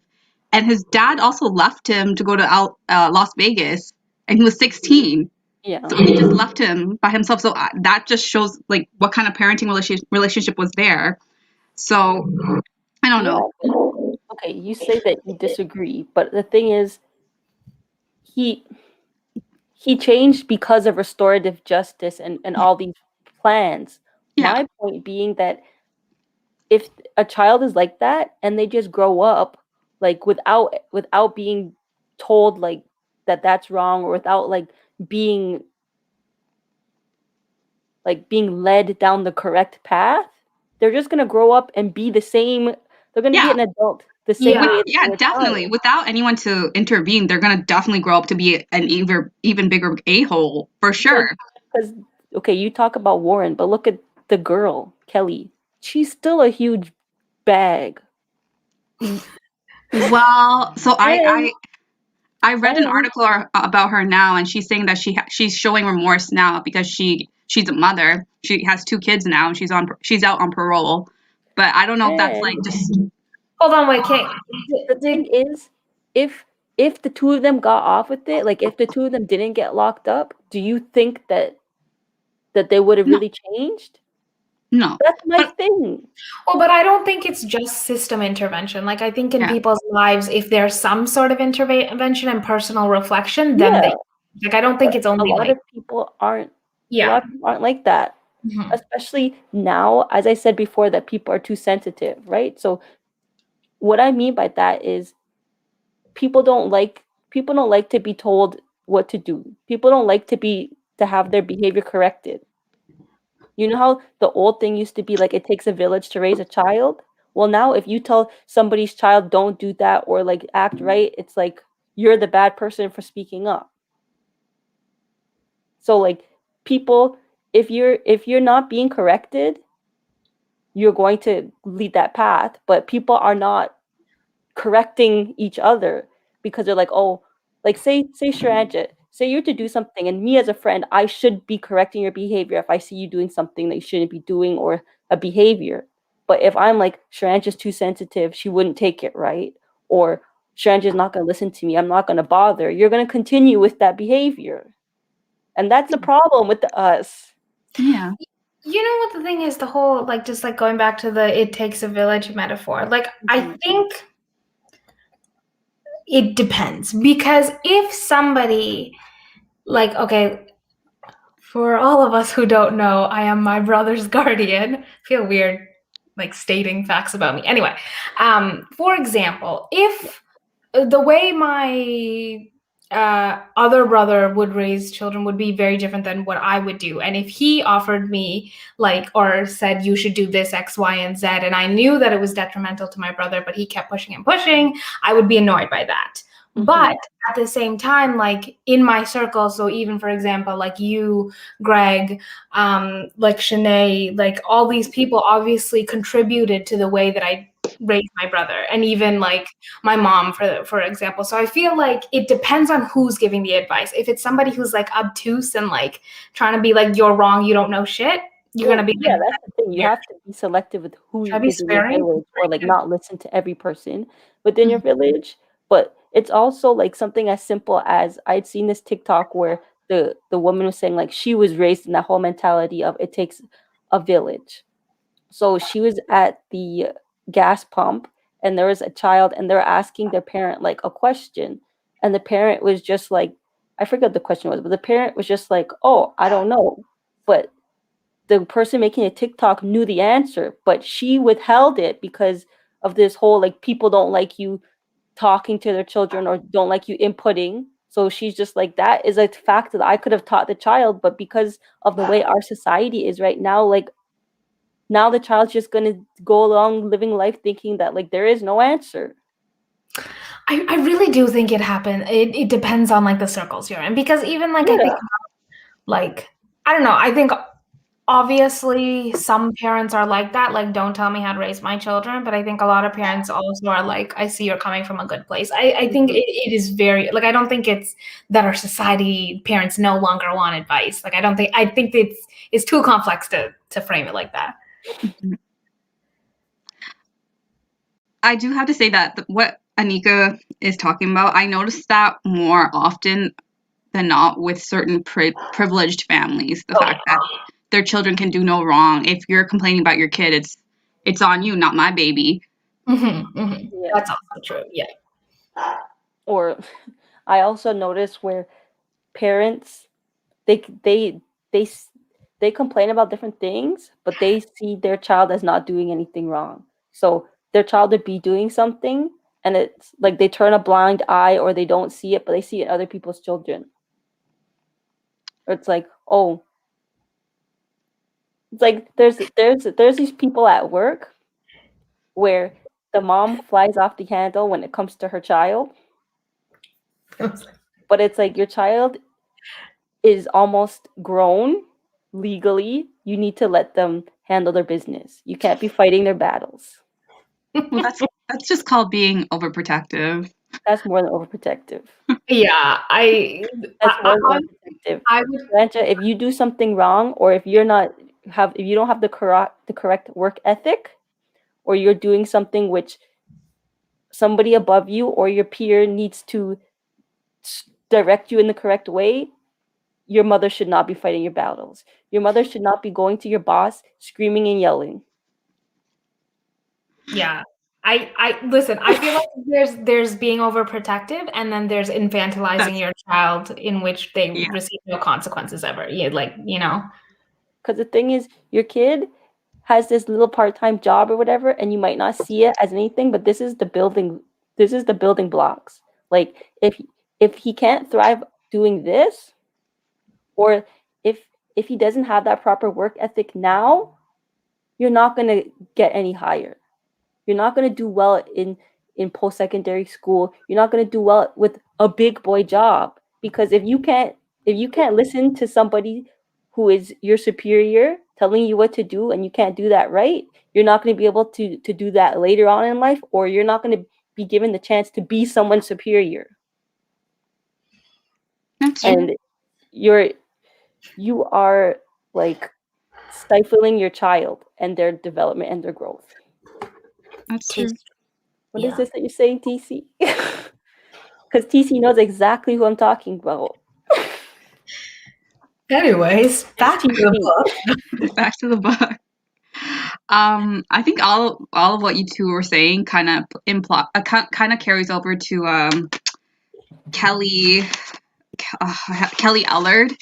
and his dad also left him to go to Las Vegas, and he was 16. Yeah. So he just left him by himself. So that just shows like what kind of parenting relationship was there. So I don't Yeah. know. But okay, you say that you disagree, but the thing is, he he changed because of restorative justice and all these plans. Yeah, My point being that if a child is like that and they just grow up like without being told like that that's wrong, or without being being led down the correct path, they're just going to grow up and be the same. They're going to be yeah, an adult the same way as a definitely. child. Without anyone to intervene, they're gonna definitely grow up to be an even bigger a-hole for because sure. because okay, you talk about Warren, but look at the girl Kelly. She's still a huge bag. Well, so and I read an and article about her now, and she's saying that she's showing remorse now because she's a mother. She has two kids now, and she's out on parole. But I don't know if that's like and just Hold on, wait, Kate. the thing Did is, if if the two of them got off with it, like if the two of them didn't get locked up, do you think that they would have no, really changed? no. That's my But thing. well, but I don't think it's just system intervention. Like I think in yeah, people's lives, if there's some sort of intervention and personal reflection, then Yeah, they like I don't think but it's a only lot like of people aren't. A yeah. lot of people aren't like that, Mhm. especially now. As I said before, that people are too sensitive, right? So what I mean by that is people don't like to be told what to do. People don't like to have their behavior corrected. You know how the old thing used to be like it takes a village to raise a child? Well, now if you tell somebody's child don't do that or like act right, it's like you're the bad person for speaking up. So like people, if you're not being corrected, you're going to lead that path, but people are not correcting each other because they're like, oh, like say Sharanja, say you're to do something, and me as a friend, I should be correcting your behavior if I see you doing something that you shouldn't be doing or a behavior. But if I'm like Sharanja's too sensitive, she wouldn't take it right, or Sharanja's not going to listen to me, I'm not going to bother. You're going to continue with that behavior, and that's the problem with us. yeah, You know what the thing is, the whole like just like going back to the it takes a village metaphor. Like I Mhm. think it depends because if somebody like okay, for all of us who don't know, I am my brother's guardian. Feel weird like stating facts about me. Anyway, for example, if the way my other brother would raise children would be very different than what I would do. And if he offered me, like, or said, you should do this, X, Y, and Z, and I knew that it was detrimental to my brother, but he kept pushing and pushing, I would be annoyed by that. But at the same time, like in my circle, so even for example, like you, Greg, like Shanae, like all these people obviously contributed to the way that I raised my brother, and even like my mom, for example. So I feel like it depends on who's giving the advice. If it's somebody who's like obtuse and like trying to be like, you're wrong, you don't know shit, you're Well, gonna be yeah, like, that's the thing. You have to be selective with who should I be is in your sparing? village, or like not listen to every person within your village. But it's also like something as simple as I'd seen this TikTok where the woman was saying like she was raised in that whole mentality of it takes a village. So she was at the gas pump and there was a child and they're asking their parent like a question, and the parent was just like, I forget what the question was, but the parent was just like, "Oh, I don't know." But the person making a TikTok knew the answer, but she withheld it because of this whole like people don't like you talking to their children or don't like you inputting. So she's just like, that is a fact that I could have taught the child, but because of the way our society is right now, like now the child's just gonna go along living life thinking that like there is no answer. I really do think it happened. It depends on like the circles you're in, because even like I Yeah. think like I don't know. I think obviously some parents are like that, like don't tell me how to raise my children. But I think a lot of parents also are like, I see you're coming from a good place. I think it is very like I don't think it's that our society parents no longer want advice. Like I think it's too complex to frame it like that. I do have to say that what Anika is talking about, I noticed that more often than not with certain privileged families. The fact that their children can do no wrong. If you're complaining about your kid, it's on you, not my baby. Yeah. That's also true. Yeah. Or I also notice where parents they they they they complain about different things, but they see their child as not doing anything wrong. So their child would be doing something, and it's like they turn a blind eye or they don't see it, but they see it in other people's children. Or it's like, oh, it's like there's these people at work where the mom flies off the handle when it comes to her child, but it's like your child is almost grown legally. You need to let them handle their business. You can't be fighting their battles. Well, that's just called being overprotective. That's more than overprotective. Yeah, That's more than overprotective. I would. Rancha, if you do something wrong, or if you don't have the correct work ethic, or you're doing something which somebody above you or your peer needs to direct you in the correct way, your mother should not be fighting your battles. Your mother should not be going to your boss screaming and yelling. Yeah. I listen, I feel like there's being overprotective, and then there's infantilizing your child in which they receive no consequences ever. Yeah, like, you know. Because the thing is, your kid has this little part-time job or whatever, and you might not see it as anything, but this is the building blocks. Like if he can't thrive doing this, or if he doesn't have that proper work ethic now, you're not going to get any higher. You're not going to do well in post-secondary school. You're not going to do well with a big boy job, because if you can't listen to somebody who is your superior telling you what to do, and you can't do that right, you're not going to be able to do that later on in life, or you're not going to be given the chance to be someone superior. That's true. And you are like stifling your child and their development and their growth. That's true. What is this that you're saying, TC? Because TC knows exactly who I'm talking about. Anyways, back to the book. Back to the book. I think all of what you two were saying kind of carries over to Kelly Ellard,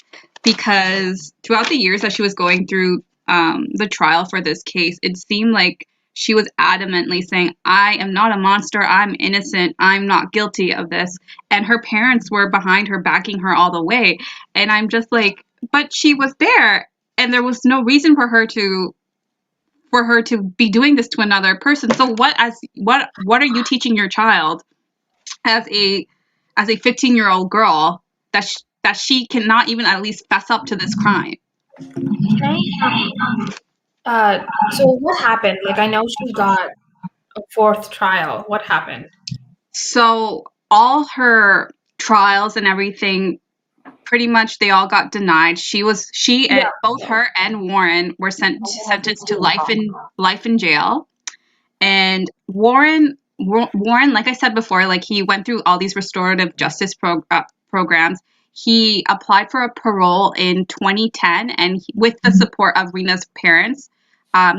because throughout the years that she was going through the trial for this case, it seemed like she was adamantly saying, I am not a monster. I'm innocent. I'm not guilty of this. And her parents were behind her, backing her all the way. And I'm just like, but she was there, and there was no reason for her to be doing this to another person. So what are you teaching your child as a 15-year-old girl that she cannot even at least fess up to this crime? Can so what happened? Like, I know she got a fourth trial. What happened? So all her trials and everything, pretty much they all got denied. She and Yeah. both her and Warren were sentenced to life in jail. And Warren, like I said before, like he went through all these restorative justice programs. He applied for a parole in 2010, and with the support of Reena's parents,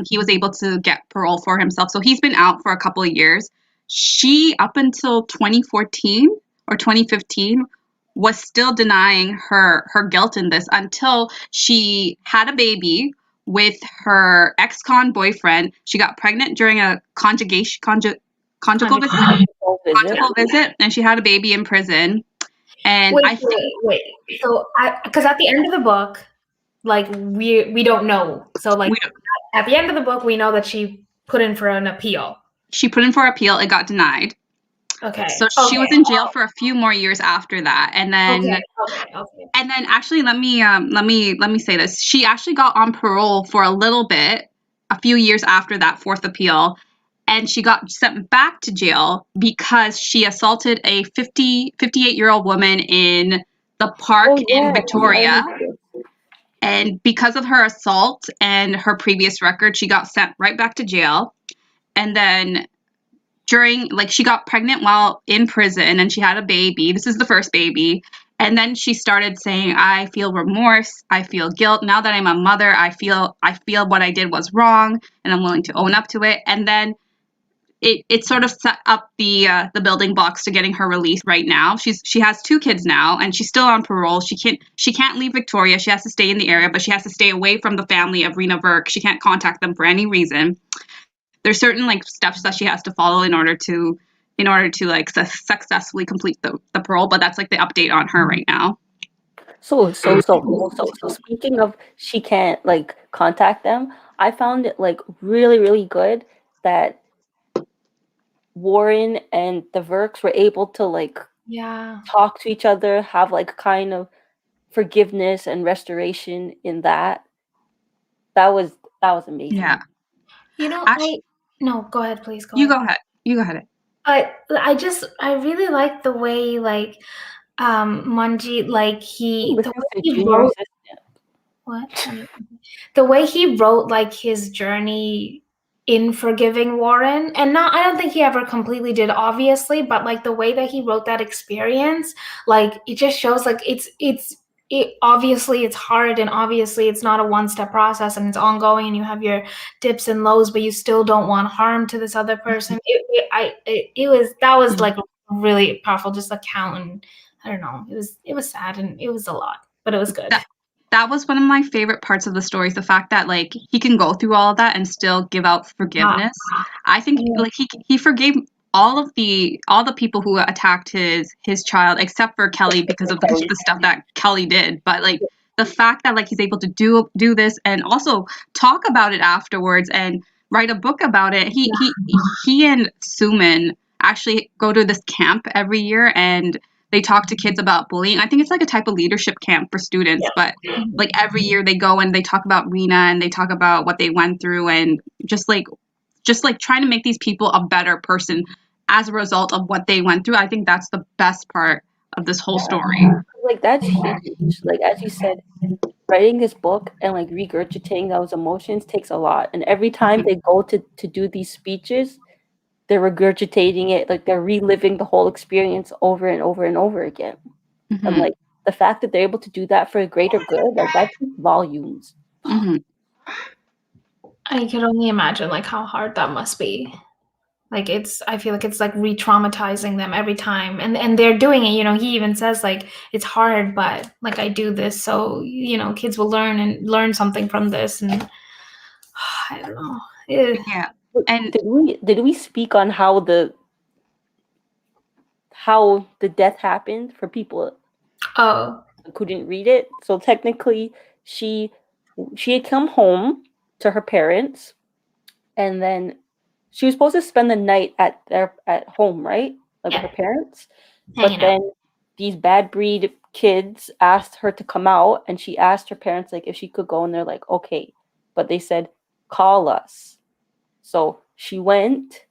he was able to get parole for himself. So he's been out for a couple of years. She, up until 2014 or 2015, was still denying her guilt in this until she had a baby with her ex-con boyfriend. She got pregnant during a conjugal visit, and she had a baby in prison. And Wait. So, because at the end of the book, like we don't know. So, like at the end of the book, we know that she put in for an appeal. She put in for appeal. It got denied. Okay. So she was in jail for a few more years after that, and then and then actually let me say this. She actually got on parole for a little bit, a few years after that fourth appeal, and she got sent back to jail because she assaulted a 58-year-old woman in the park in Victoria. And because of her assault and her previous record, she got sent right back to jail. And then she got pregnant while in prison, and she had a baby. This is the first baby. And then she started saying, I feel remorse, I feel guilt. Now that I'm a mother, I feel what I did was wrong, and I'm willing to own up to it. And then it sort of set up the building blocks to getting her released right now. She has 2 kids now, and she's still on parole. She can't leave Victoria. She has to stay in the area, but she has to stay away from the family of Reena Virk. She can't contact them for any reason. There's certain like steps that she has to follow in order to like successfully complete the parole, but that's like the update on her right now. So speaking of she can't like contact them, I found it like really, really good that Warren and the Virks were able to like talk to each other, have like kind of forgiveness and restoration in that. That was amazing. Yeah. No, go ahead, please. You go ahead. I really like the way like Manjit, like the way he wrote like his journey in forgiving Warren, and I don't think he ever completely did, obviously, but like the way that he wrote that experience, like it just shows like it obviously it's hard, and obviously it's not a one-step process, and it's ongoing, and you have your dips and lows, but you still don't want harm to this other person. That was like a really powerful just account, and I don't know, it was sad and it was a lot, but it was good. That was one of my favorite parts of the story, the fact that like he can go through all of that and still give out forgiveness. I think like he forgave all the people who attacked his child, except for Kelly, because of the stuff that Kelly did. But like the fact that like he's able to do this and also talk about it afterwards and write a book about it. He and Suman actually go to this camp every year, and they talk to kids about bullying. I think it's like a type of leadership camp for students, but like every year they go and they talk about Reena, and they talk about what they went through, and just like trying to make these people a better person as a result of what they went through. I think that's the best part of this whole story. Like that's huge. Like as you said, writing this book and like regurgitating those emotions takes a lot. And every time they go to do these speeches, they're regurgitating it, like they're reliving the whole experience over and over and over again. Mm-hmm. And like the fact that they're able to do that for a greater good, like that speaks volumes. Mm-hmm. I could only imagine like how hard that must be. Like I feel like it's like re-traumatizing them every time, and they're doing it. You know, he even says like it's hard, but like I do this so kids will learn something from this, and I don't know. Yeah. And Did we speak on how the death happened for people Oh. who didn't read it? So technically, she had come home to her parents, and then she was supposed to spend the night at home, right? Like with Yeah. her parents. But Hanging out. then these bad breed kids asked her to come out, and she asked her parents like if she could go, and they're like, okay. But they said, call us. So she went,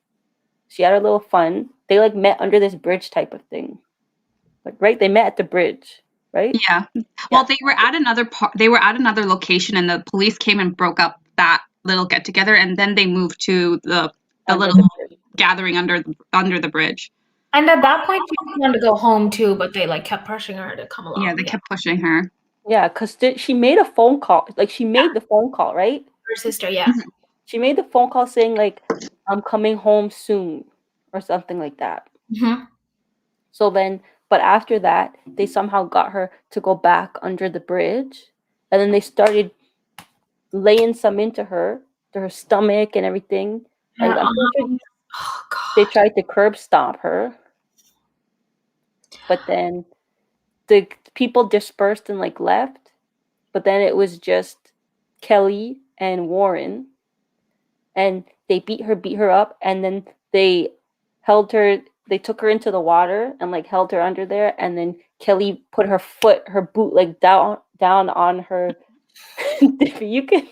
she had a little fun. They like met under this bridge type of thing. Like, right? They met at the bridge, right? yeah. Well, Yeah. they were at another they were at another location, and the police came and broke up that little get together, and then they moved to the Under little the bridge. gathering under the bridge. And at that point, she wanted to go home too, but they like kept pushing her to come Yeah, along. they Yeah, kept pushing her. Yeah, because she made a phone call. Like, she made the phone call, right? her sister. Yeah. She made the phone call saying, like, I'm coming home soon or something like that. Mm-hmm. So then, but after that, they somehow got her to go back under the bridge. And then they started laying some into her, to her stomach and everything. Like, Her I'm pretty sure arms. Oh they God. tried to curb stomp her. But then the people dispersed and like left. But then it was just Kelly and Warren, and they beat her up, and then they held her. They took her into the water and like held her under there, and then Kelly put her boot like down on her. You can,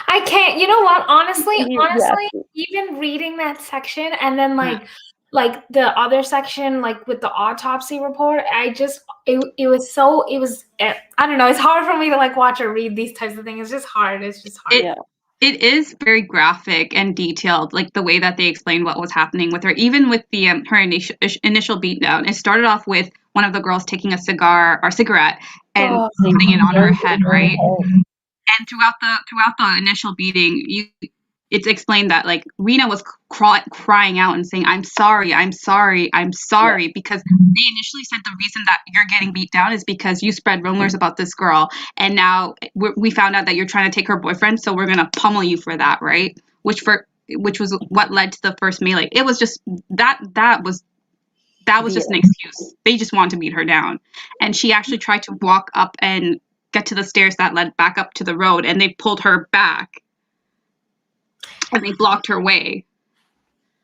I can't. You know what? Honestly, yeah, even reading that section and then like the other section, like with the autopsy report, it was so I don't know. It's hard for me to like watch or read these types of things. It's just hard. It's just hard. It yeah, it is very graphic and detailed, like the way that they explained what was happening with her, even with the her initial beatdown. It started off with one of the girls taking a cigarette and Oh, putting it on her head, her right? head. And throughout the initial beating, it's explained that like Reena was crying out and saying, "I'm sorry, I'm sorry, I'm Yeah, sorry," because they initially said the reason that you're getting beat down is because you spread rumors about this girl, and now we found out that you're trying to take her boyfriend, so we're gonna pummel you for that, right? Which was what led to the first melee. It was just that was the just an excuse. They just wanted to beat her down. And she actually tried to walk up and get to the stairs that led back up to the road, and they pulled her back and they blocked her way.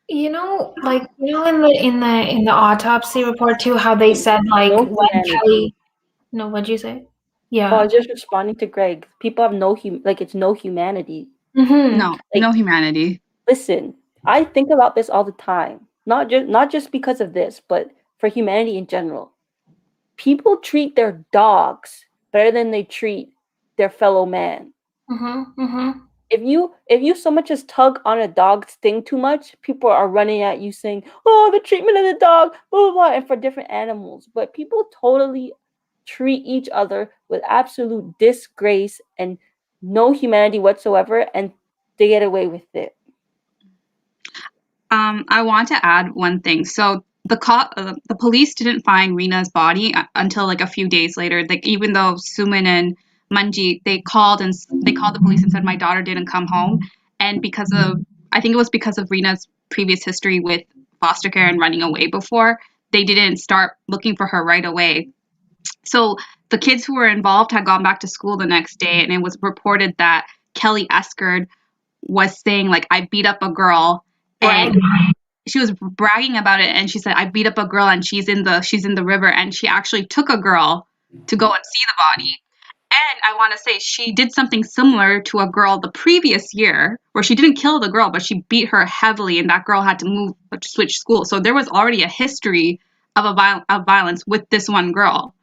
like in the autopsy report too, how they said like no when humanity. Kelly. No, what'd you say? Oh, I Yeah. was just responding to Greg. People have like it's no humanity. Mm-hmm. No, no Like, humanity. listen, I think about this all the time. Not just because of this, but for humanity in general. People treat their dogs better than they treat their fellow man. Mm-hmm. Mm-hmm. If you so much as tug on a dog's thing too much, people are running at you saying, "Oh, the treatment of the dog, blah blah blah," and for different animals. But people totally treat each other with absolute disgrace and no humanity whatsoever, and they get away with it. I want to add one thing. So the police didn't find Reena's body until like a few days later. Like even though Suman and Manjit they called the police and said my daughter didn't come home, and because of I think it was because of Reena's previous history with foster care and running away before, they didn't start looking for her right away. So the kids who were involved had gone back to school the next day, and it was reported that Kelly Eskard was saying like I beat up a girl, and Bragging. she was bragging about it, and she said I beat up a girl and she's in the river, and she actually took a girl to go and see the body. And I want to say she did something similar to a girl the previous year where she didn't kill the girl, but she beat her heavily, and that girl had to switch school. So there was already a history of violence with this one girl.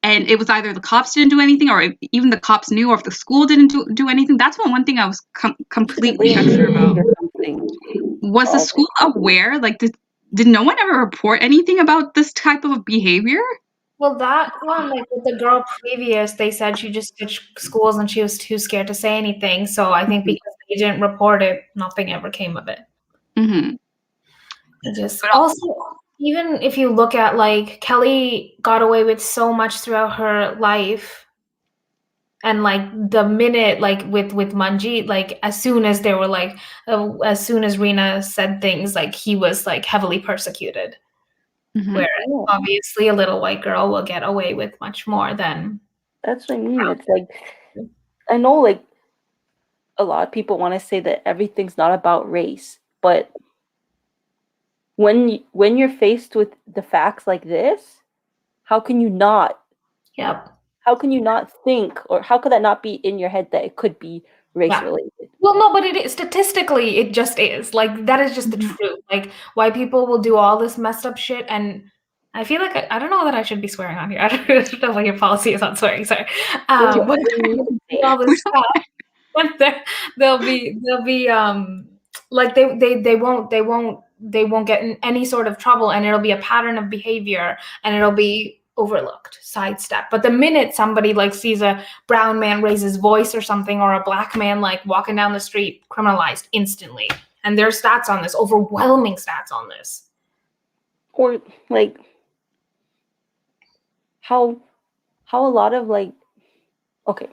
And it was either the cops didn't do anything, or even the cops knew, or if the school didn't do anything. That's one thing I was completely unsure about. Or something. Was the school aware? Like, did no one ever report anything about this type of behavior? Well, that one, like with the girl previous, they said she just switched schools and she was too scared to say anything. So I think because they didn't report it, nothing ever came of it. Mm-hmm. It just But also, even if you look at like Kelly got away with so much throughout her life, And like the minute, like with Manjit, like as soon as they were like, as soon as Reena said things, like he was like heavily persecuted. Mhm. Whereas Yeah, obviously a little white girl will get away with much more than. that's what I mean. It's like I know like a lot of people want to say that everything's not about race, but when you're faced with the facts like this, how can you not Yep. how can you not think, or how could that not be in your head that it could be race Yeah. related? Well, no, but it is statistically, it just is. Like that is just the Mhm. truth. Like white people will do all this messed up shit, and I feel like I don't know that I should be swearing on here. I don't know what your policy is on swearing. Sorry. What When do you need they to do all say? this stuff, when they'll be like they won't get in any sort of trouble, and it'll be a pattern of behavior, and it'll be overlooked, sidestep. But the minute somebody like sees a brown man raise his voice or something, or a black man like walking down the street, criminalized instantly. And there's stats on this, overwhelming stats on this. Or like how how a lot of like okay,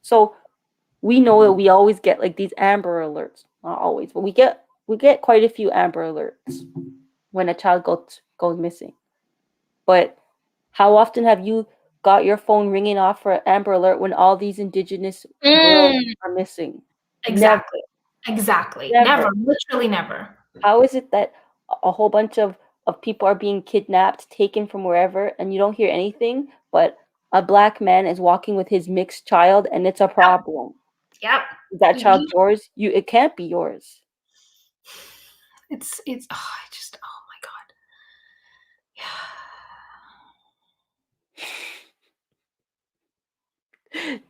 so we know that we always get like these amber alerts. Not always, but we get quite a few amber alerts when a child goes missing. But how often have you got your phone ringing off for an amber alert when all these indigenous girls Mm, are missing? Never, exactly. Exactly. Never. never. Literally never. How is it that a whole bunch of people are being kidnapped, taken from wherever, and you don't hear anything, but a black man is walking with his mixed child and it's a problem? Yep. Is that child We, yours? It can't be yours. it's oh, I just oh my god.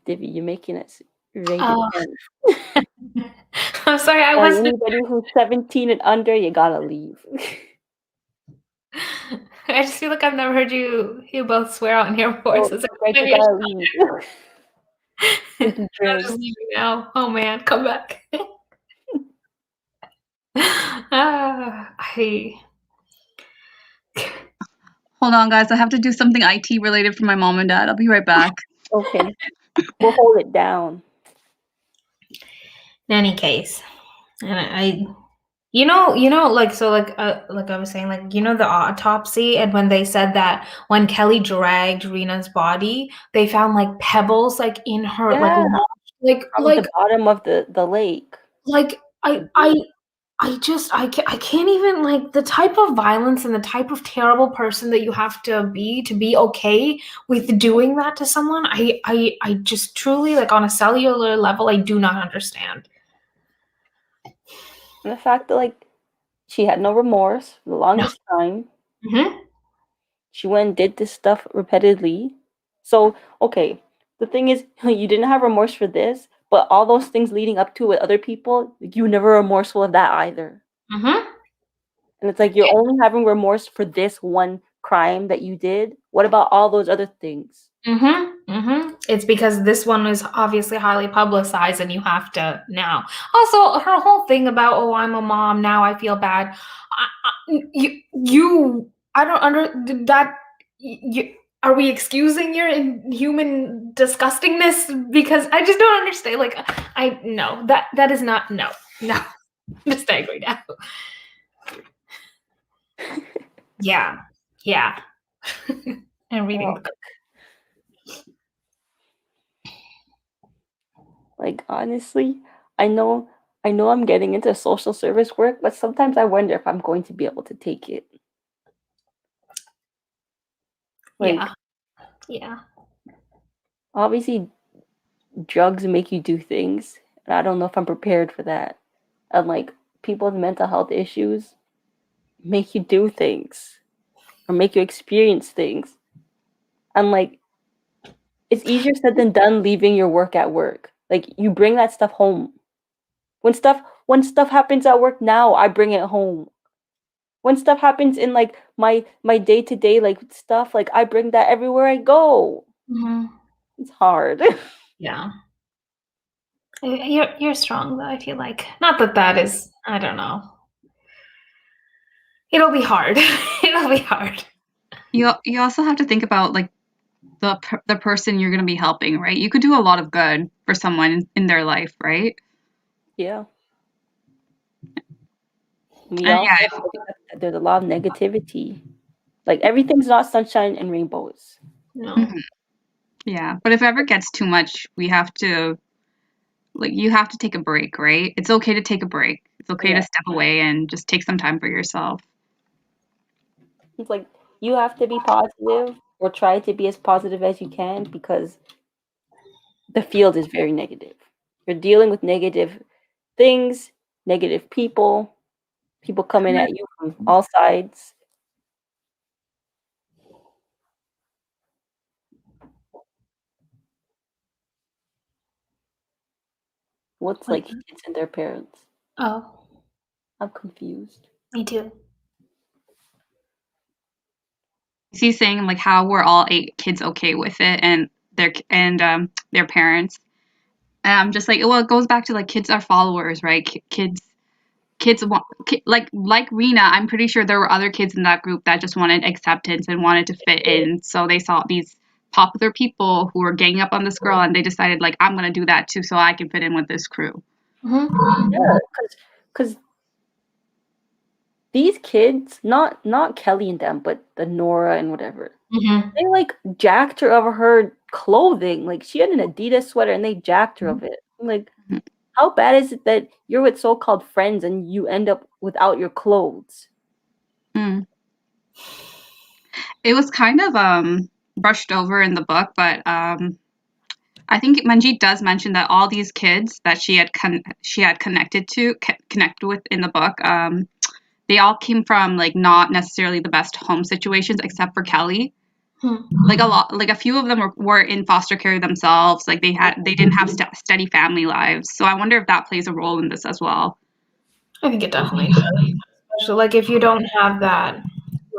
Divvy, you're making it rated Oh, 10. I'm sorry. I Sorry, was. anybody who's 17 and under, you gotta leave. I just feel like I've never heard you both swear on here before. Oh, So it's like, Greg, you maybe I gotta leave. should. Stinky I'm drink. just leaving now. Oh man, come back. I. Hold on, guys. I have to do something IT related for my mom and dad. I'll be right back. Okay, we'll hold it down. In any case, and like so, like I was saying, like the autopsy, and when they said that when Kelly dragged Rena's body, they found like pebbles like in her Yeah, like from the like bottom of the lake. like I can't even like the type of violence and the type of terrible person that you have to be okay with doing that to someone. I just truly like on a cellular level I do not understand. And the fact that like she had no remorse for the No. longest time. Hmm. She went and did this stuff repeatedly. So, okay, the thing is, you didn't have remorse for this, but all those things leading up to it with other people, you were never remorseful of that either. Hmm. And it's like you're only having remorse for this one crime that you did. What about all those other things? It's because this one is obviously highly publicized, and you have to now. Also, her whole thing about "oh, I'm a mom now, I feel bad." I don't under that. You, are we excusing your inhuman disgustingness? Because I just don't understand. Like, I no, that is not no. I'm just angry now. Yeah, yeah. And reading Oh, the. like honestly, I know I'm getting into social service work, but sometimes I wonder if I'm going to be able to take it. Like Yeah, yeah. obviously drugs make you do things, and I don't know if I'm prepared for that. And like people's mental health issues make you do things or make you experience things. And like it's easier said than done leaving your work at work. Like you bring that stuff home. When stuff happens at work now, I bring it home. When stuff happens in like my day-to-day like stuff, like I bring that everywhere I go. Hmm. It's hard. Yeah. You're strong though, I feel like. Not that that is, I don't know. It'll be hard. It'll be hard. You also have to think about like the person you're going to be helping, right? You could do a lot of good for someone in their life, right? Yeah. We And also have to accept that there's a lot of negativity. Like everything's not sunshine and rainbows. No. Yeah, but if it ever gets too much, we have to you have to take a break, right? It's okay to take a break. It's okay to step away and just take some time for yourself. It's like you have to be positive or try to be as positive as you can because the field is very negative. You're dealing with negative things, negative people coming at you from all sides. What's like kids and their parents? Oh, I'm confused. me too. He's saying like how we're all 8 kids okay with it and their parents. And I'm just like, well, it goes back to like kids are followers, right? Kids want like Reena. I'm pretty sure there were other kids in that group that just wanted acceptance and wanted to fit in. So they saw these popular people who were ganging up on this girl, and they decided like I'm gonna do that too, so I can fit in with this crew. Yeah, because these kids, not Kelly and them, but the Nora and whatever, they like jacked her of her clothing. Like she had an Adidas sweater and they jacked her of it. I'm like, how bad is it that you're with so-called friends and you end up without your clothes? Mm. It was kind of brushed over in the book, but I think Manjit does mention that all these kids that she had connected with in the book, they all came from like not necessarily the best home situations, except for Kelly. Like a few of them were in foster care themselves. Like they didn't have steady family lives. So I wonder if that plays a role in this as well. I think it definitely does. Especially like if you don't have that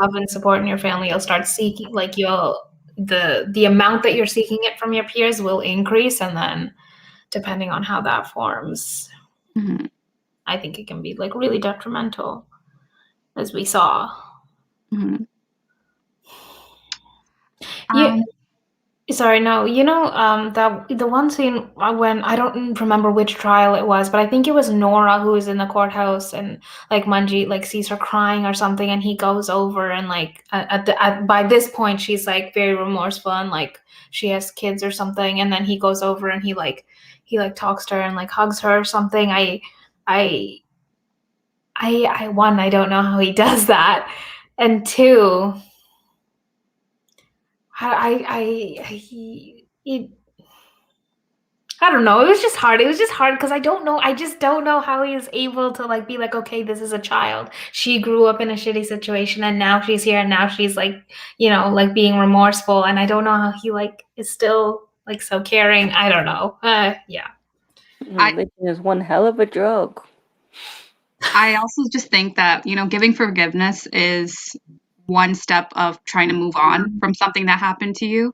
love and support in your family, you'll start seeking like the amount that you're seeking it from your peers will increase, and then depending on how that forms, Mm-hmm. I think it can be like really detrimental, as we saw. Mm-hmm. You Sorry, no. That the one scene when I don't remember which trial it was, but I think it was Nora who was in the courthouse, and like Manjit like sees her crying or something, and he goes over and like by this point she's like very remorseful and like she has kids or something, and then he goes over and he talks to her and like hugs her or something. I I don't know how he does that, and two, he I don't know. It was just hard. It was just hard because I don't know. I just don't know how he is able to like be like, okay, this is a child. She grew up in a shitty situation and now she's here and now she's like, like being remorseful. And I don't know how he like is still like so caring. I don't know. Yeah. Religion is one hell of a drug. I also just think that, giving forgiveness is one step of trying to move on from something that happened to you,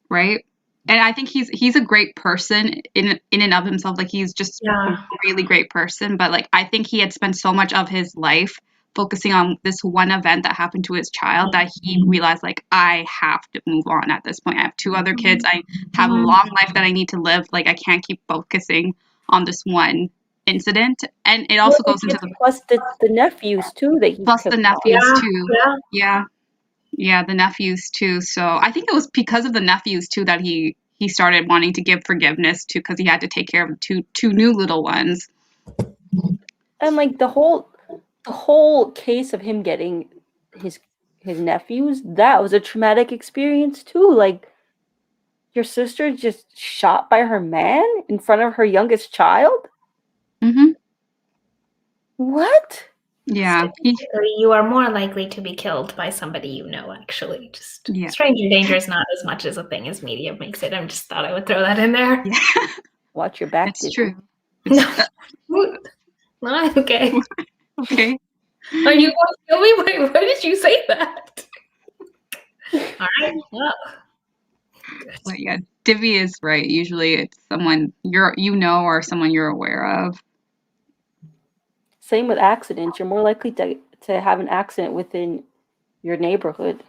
right? And I think he's a great person in and of himself. Like he's just a really great person, but like I think he had spent so much of his life focusing on this one event that happened to his child that he realized like I have to move on at this point. I have 2 other kids. I have a long life that I need to live. Like I can't keep focusing on this one incident. And it also goes into plus the nephews too that he plus the kept nephews too. Yeah. Yeah, the nephews too. So I think it was because of the nephews too that he started wanting to give forgiveness to because he had to take care of two new little ones. and like the whole case of him getting his nephews, that was a traumatic experience too. Like your sister just shot by her man in front of her youngest child? Mm-hmm. What? Yeah. You are more likely to be killed by somebody you know, actually. Just stranger danger is not as much as a thing as media makes it. I just thought I would throw that in there. Yeah. Watch your back. It's true. No, okay. Okay. Are you going to kill me? Wait, why did you say that? All right. Well. But yeah, Divy is right. Usually it's someone or someone you're aware of. Same with accidents. You're more likely to have an accident within your neighborhood.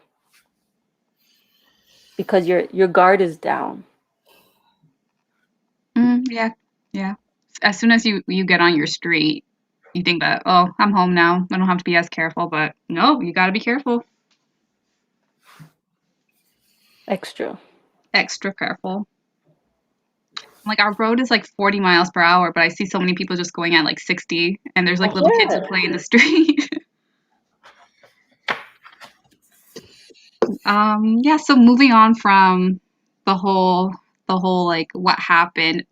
because your guard is down. Yeah. As soon as you get on your street, you think that, oh, I'm home now. I don't have to be as careful, but no, you got to be careful. Extra careful. Like our road is like 40 miles per hour, but I see so many people just going at like 60, and there's like little kids who play in the street. Yeah, so moving on from the whole like what happened.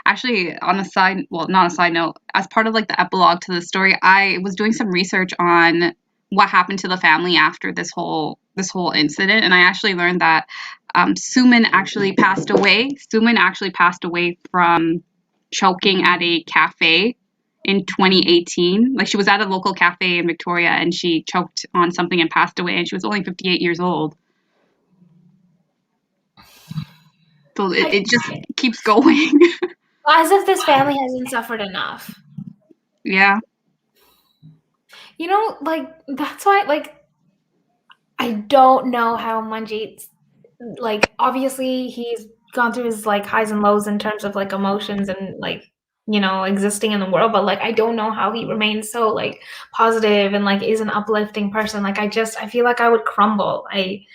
Actually, on a side, well, not a side note, as part of like the epilogue to the story, I was doing some research on what happened to the family after this whole incident, and I actually learned that Suman actually passed away. Suman actually passed away from choking at a cafe in 2018. Like she was at a local cafe in Victoria and she choked on something and passed away, and she was only 58 years old. So it just keeps going. As if this family hasn't suffered enough. Yeah. You know, like, that's why, like, I don't know how Manjit's, like, obviously he's gone through his, like, highs and lows in terms of, like, emotions and, like, you know, existing in the world, but, like, I don't know how he remains so, like, positive and, like, is an uplifting person. Like, I feel like I would crumble. I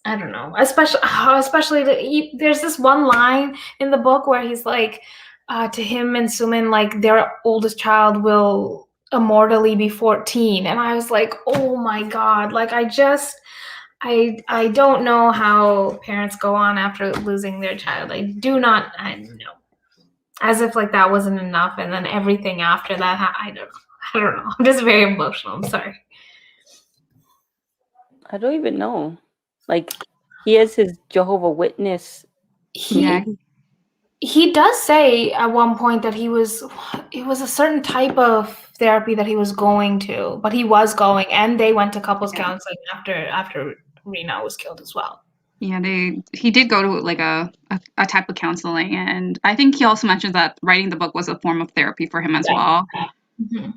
don't know. Especially there's this one line in the book where he's like, to him and Suman, like, their oldest child will immortally be 14, and I was like, oh my god, like, I don't know how parents go on after losing their child. I know, as if like that wasn't enough, and then everything after that, I don't know, I'm just very emotional. I'm sorry. I don't even know. Like, he has his Jehovah Witness. He does say at one point that it was a certain type of therapy that he was going to, but he was going, and they went to couples counseling after Reena was killed as well. Yeah, he did go to like a type of counseling, and I think he also mentioned that writing the book was a form of therapy for him as well. Mm-hmm.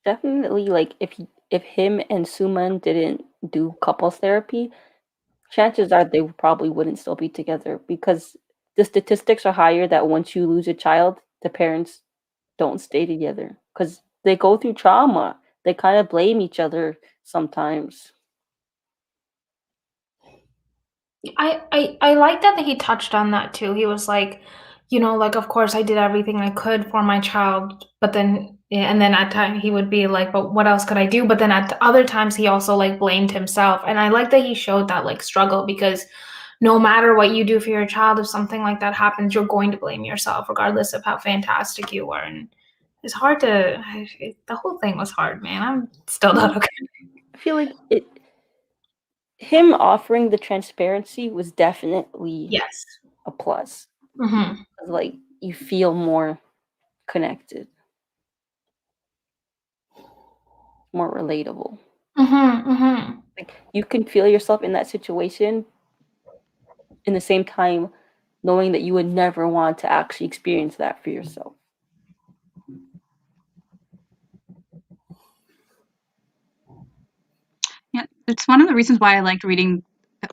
Definitely, like if him and Suman didn't do couples therapy, chances are they probably wouldn't still be together, because the statistics are higher that once you lose a child, the parents don't stay together because they go through trauma. They kind of blame each other sometimes. I like that he touched on that too. He was like, you know, like, of course I did everything I could for my child, but then, and then at times he would be like, but what else could I do? But then at other times he also like blamed himself. And I like that he showed that like struggle, because no matter what you do for your child, if something like that happens, you're going to blame yourself regardless of how fantastic you were. And it's hard to, the whole thing was hard, man. I'm still not okay. I feel like him offering the transparency was definitely Yes. a plus. Mm-hmm. Like, you feel more connected, more relatable. Mm-hmm. Mm-hmm. Like, you can feel yourself in that situation, in the same time knowing that you would never want to actually experience that for yourself. Yeah, it's one of the reasons why I liked reading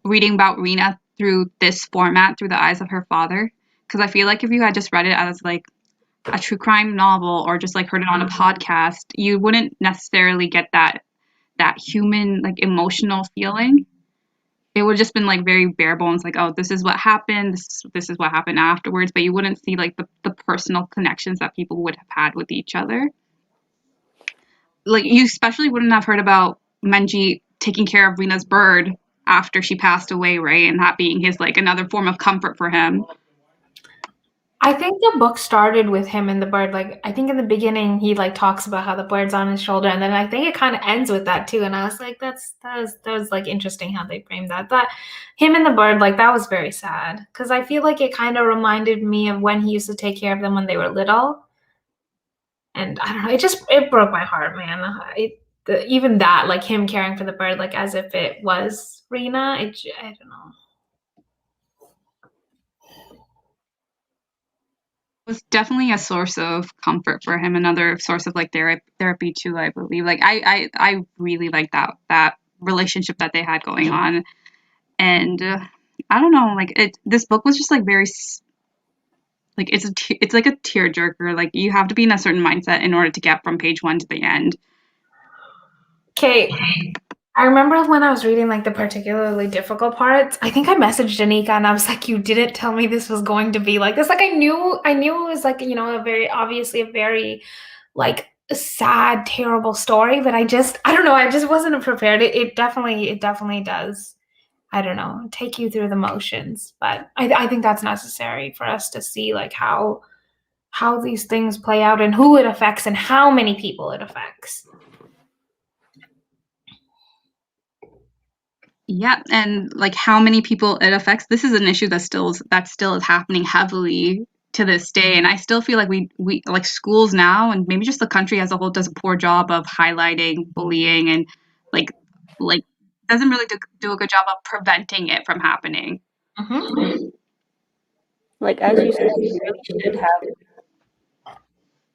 about Reena through this format, through the eyes of her father, because I feel like if you had just read it as like a true crime novel or just like heard it on a podcast, you wouldn't necessarily get that human, like, emotional feeling. It would have just been like very bare bones, like, oh, this is what happened, this is what happened afterwards, but you wouldn't see like the personal connections that people would have had with each other. Like, you especially wouldn't have heard about Manjit taking care of Reena's bird after she passed away, right? And that being his like another form of comfort for him. I think the book started with him and the bird. Like, I think in the beginning he like talks about how the bird's on his shoulder, and then I think it kind of ends with that too. And I was like, that was like interesting how they framed that. That him and the bird, like, that was very sad, because I feel like it kind of reminded me of when he used to take care of them when they were little. And I don't know, it broke my heart, man. Even that, like him caring for the bird, like as if it was Reena. I don't know. was definitely a source of comfort for him, another source of like therapy too, I believe. Like I really like that relationship that they had going on. And I don't know, like this book was just like like it's like a tearjerker. Like you have to be in a certain mindset in order to get from page 1 to the end. Okay, I remember when I was reading like the particularly difficult parts, I think I messaged Anika and I was like, you didn't tell me this was going to be like this. Like I knew it was like, a very obviously a very like sad, terrible story, but I don't know, I just wasn't prepared. It definitely does. I don't know, take you through the motions, but I think that's necessary for us to see like how these things play out and who it affects and how many people it affects. Yeah, and like how many people it affects. This is an issue that still is happening heavily to this day, and I still feel like we like schools now, and maybe just the country as a whole, does a poor job of highlighting bullying and like like doesn't really do a good job of preventing it from happening. Mm-hmm. Like as you said, we really should have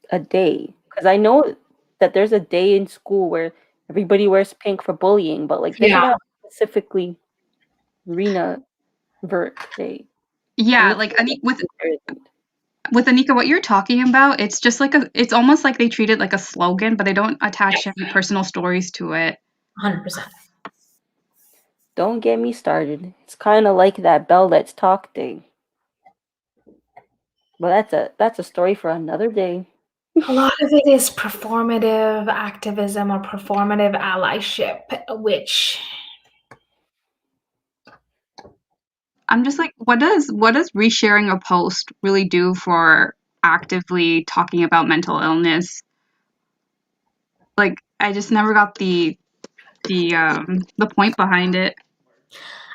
a day because I know that there's a day in school where everybody wears pink for bullying, but like they should Yeah. have specifically Reena Virk Day. It Yeah, needs like to be important. with Anika, what you're talking about, it's just like it's almost like they treat it like a slogan, but they don't attach any personal stories to it. 100%. Don't get me started. It's kind of like that Bell Let's Talk thing. But that's a story for another day. A lot of it is performative activism or performative allyship, which I'm just like, what does resharing a post really do for actively talking about mental illness? Like, I just never got the point behind it.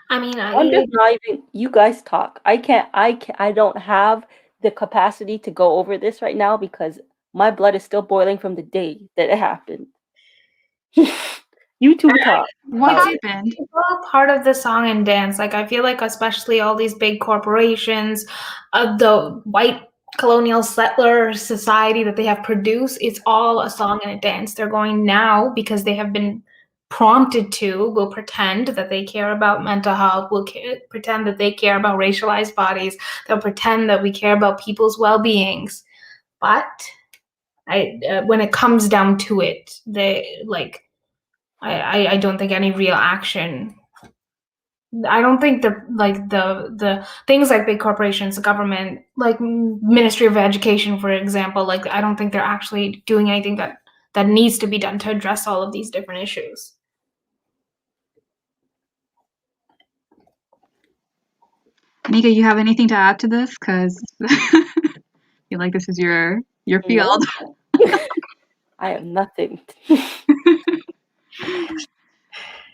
I mean, I'm just not even. You guys talk. I can't. I can't. I don't have the capacity to go over this right now because my blood is still boiling from the day that it happened. You two talk What about it. happened? it's all part of the song and dance. Like I feel like especially all these big corporations, the white colonial settler society that they have produced, it's all a song and a dance. They're going now because they have been prompted to, will pretend that they care about mental health, will pretend that they care about racialized bodies, they'll pretend that we care about people's well-beings. But when it comes down to it, they like I don't think any real action. I don't think the things like big corporations, the government, like Ministry of Education, for example, like I don't think they're actually doing anything that needs to be done to address all of these different issues. Nika, you have anything to add to this? Because I feel like this is your field. Nope. I have nothing.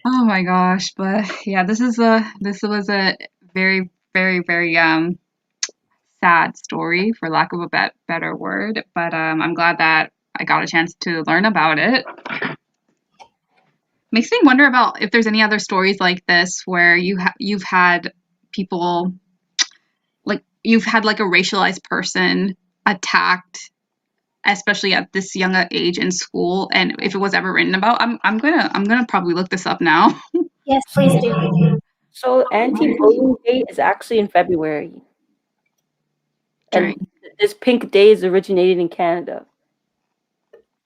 Oh my gosh, but yeah, this was a very very very sad story, for lack of a better word. But I'm glad that I got a chance to learn about it. Makes me wonder about if there's any other stories like this where you've had people, like you've had like a racialized person attacked, especially at this young age in school, and if it was ever written about. I'm gonna probably look this up now. Yes, please do. So anti-bullying day is actually in February, During and this pink day is originated in Canada.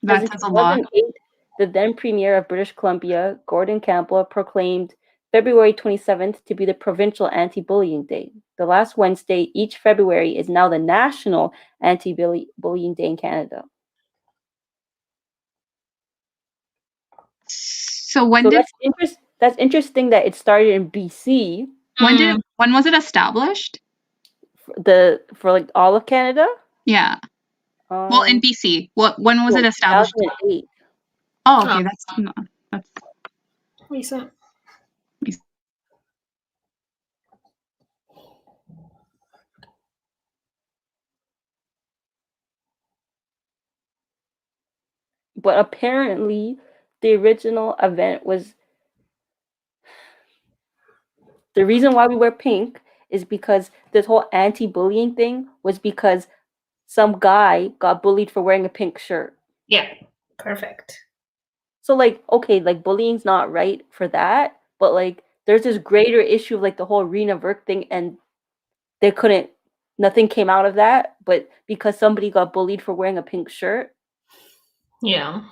Because that in says a lot. 2008, the then Premier of British Columbia, Gordon Campbell, proclaimed February 27th to be the provincial anti-bullying day. The last Wednesday each February is now the national anti-bullying day in Canada. So when So did that's interesting that it started in BC, when was it established? for like all of Canada. Yeah. Well, in Um, BC. When was no, it established? 2008. Oh, Oh, okay, that's recent. But apparently, the original event was the reason why we wear pink is because this whole anti-bullying thing was because some guy got bullied for wearing a pink shirt. Yeah, perfect. So like, okay, like bullying's not right for that, but like there's this greater issue of like the whole Reena Virk thing, and they couldn't, nothing came out of that, but because somebody got bullied for wearing a pink shirt. Yeah.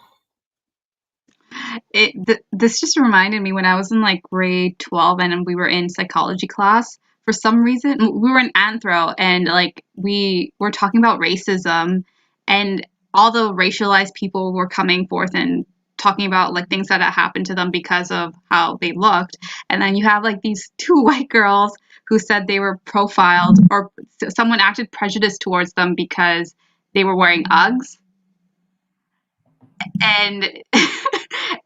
This just reminded me when I was in like grade 12 and we were in psychology class. For some reason, we were in anthro and like we were talking about racism, and all the racialized people were coming forth and talking about like things that had happened to them because of how they looked. And then you have like these two white girls who said they were profiled, or someone acted prejudiced towards them because they were wearing Uggs, and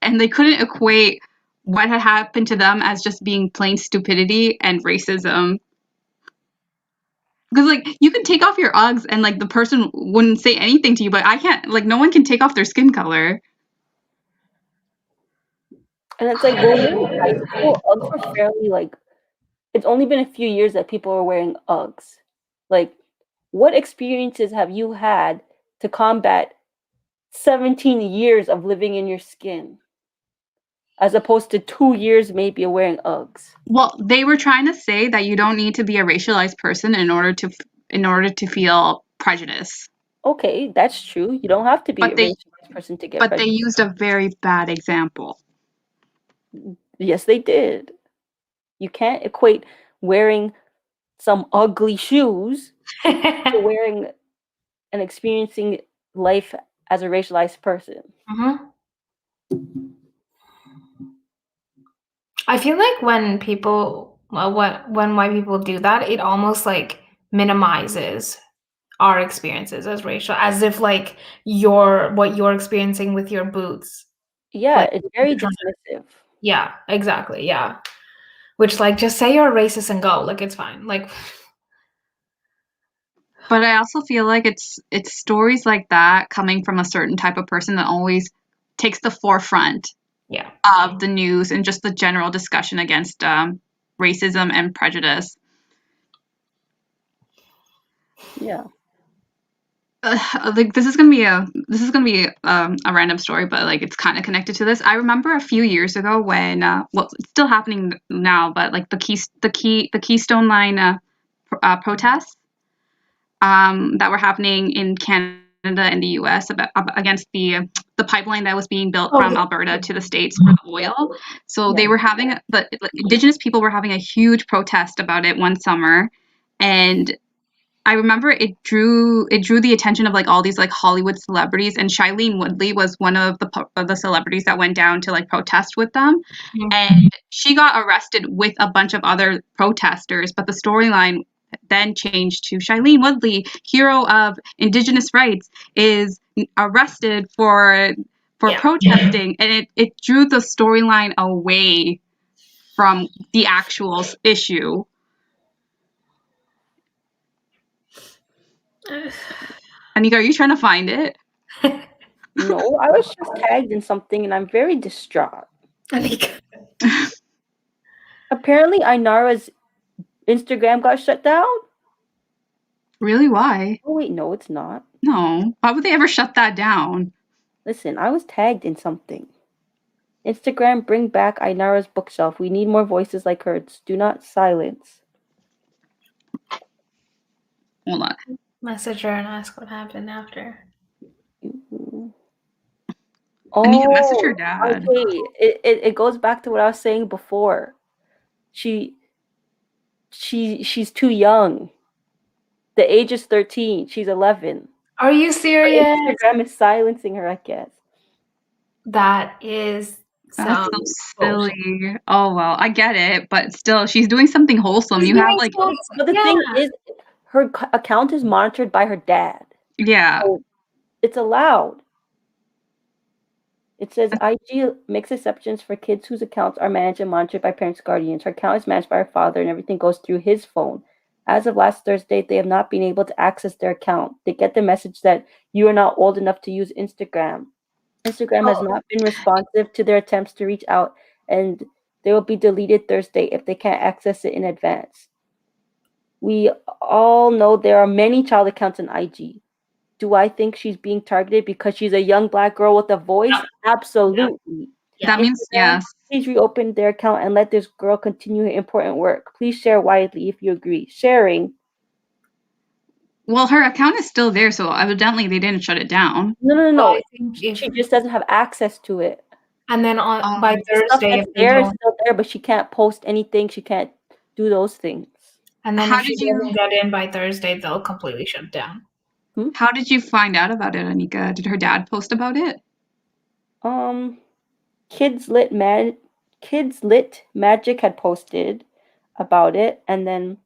and they couldn't equate what had happened to them as just being plain stupidity and racism. Because like you can take off your Uggs and like the person wouldn't say anything to you, but I can't, like no one can take off their skin color. And it's like, when we were in high school, Uggs were fairly like, it's only been a few years that people are wearing Uggs. Like, what experiences have you had to combat 17 years of living in your skin, as opposed to 2 years maybe of wearing Uggs? Well, they were trying to say that you don't need to be a racialized person in order to feel prejudice. Okay, that's true. You don't have to be But a they racialized person to get but they prejudice. used a very bad example. Yes, they did. You can't equate wearing some ugly shoes to wearing and experiencing life as a racialized person. Mm-hmm. I feel like when people, well, when white people do that, it almost like minimizes our experiences as racial, as if like what you're experiencing with your boots. Yeah, Like, it's very dismissive. yeah, exactly, yeah. Which like just say you're racist and go, like it's fine. Like, But I also feel like it's stories like that coming from a certain type of person that always takes the forefront yeah, of the news and just the general discussion against racism and prejudice. Yeah. Like this is gonna be a random story, but like it's kind of connected to this. I remember a few years ago when well, it's still happening now, but like the Keystone Line protests that were happening in Canada and the U.S. Against the pipeline that was being built oh from Alberta to the States for the oil. So Yeah. they were having like, Indigenous people were having a huge protest about it one summer, and I remember it drew the attention of like all these like Hollywood celebrities, and Shailene Woodley was one of the celebrities that went down to like protest with them, yeah. and she got arrested with a bunch of other protesters. But the storyline then changed to Shailene Woodley, hero of Indigenous rights, is arrested for Yeah. protesting, and it drew the storyline away from the actual issue. Anika, are you trying to find it? No, I was just tagged in something and I'm very distraught. I think Apparently, Ainara's Instagram got shut down. Really? Why? Oh, wait, no, it's not. No. Why would they ever shut that down? Listen, I was tagged in something. Instagram, bring back Ainara's bookshelf. We need more voices like hers. Do not silence. Hold on. message her and ask what happened after. Anika, message your Oh, dad. okay. It goes back to what I was saying before. She she's too young. The age is 13. She's 11. Are you Her serious? Instagram is silencing her, I guess. That is That's some so bullshit. silly. Oh well, I get it, but still, she's doing something wholesome. She's You have doing like, so, But the yeah. thing is, her account is monitored by her dad. yeah. So it's allowed. It says IG makes exceptions for kids whose accounts are managed and monitored by parents or guardians. Her account is managed by her father and everything goes through his phone. As of last Thursday, they have not been able to access their account. They get the message that you are not old enough to use Instagram. Instagram has not been responsive to their attempts to reach out, and they will be deleted Thursday if they can't access it in advance. We all know there are many child accounts in IG. Do I think she's being targeted because she's a young Black girl with a voice? Absolutely. Yeah. That means Instagram, yes. please reopen their account and let this girl continue her important work. Please share widely if you agree. Sharing. Well, her account is still there, so evidently they didn't shut it down. So No. I think if She just doesn't have access to it. and then by The stuff Thursday, that's if they there is don't, still there, but she can't post anything. She can't do those things. and then How if she did you doesn't get in by Thursday, they'll completely shut down. how did you find out about it, Anika? Did her dad post about it? Kids Lit Magic had posted about it, and then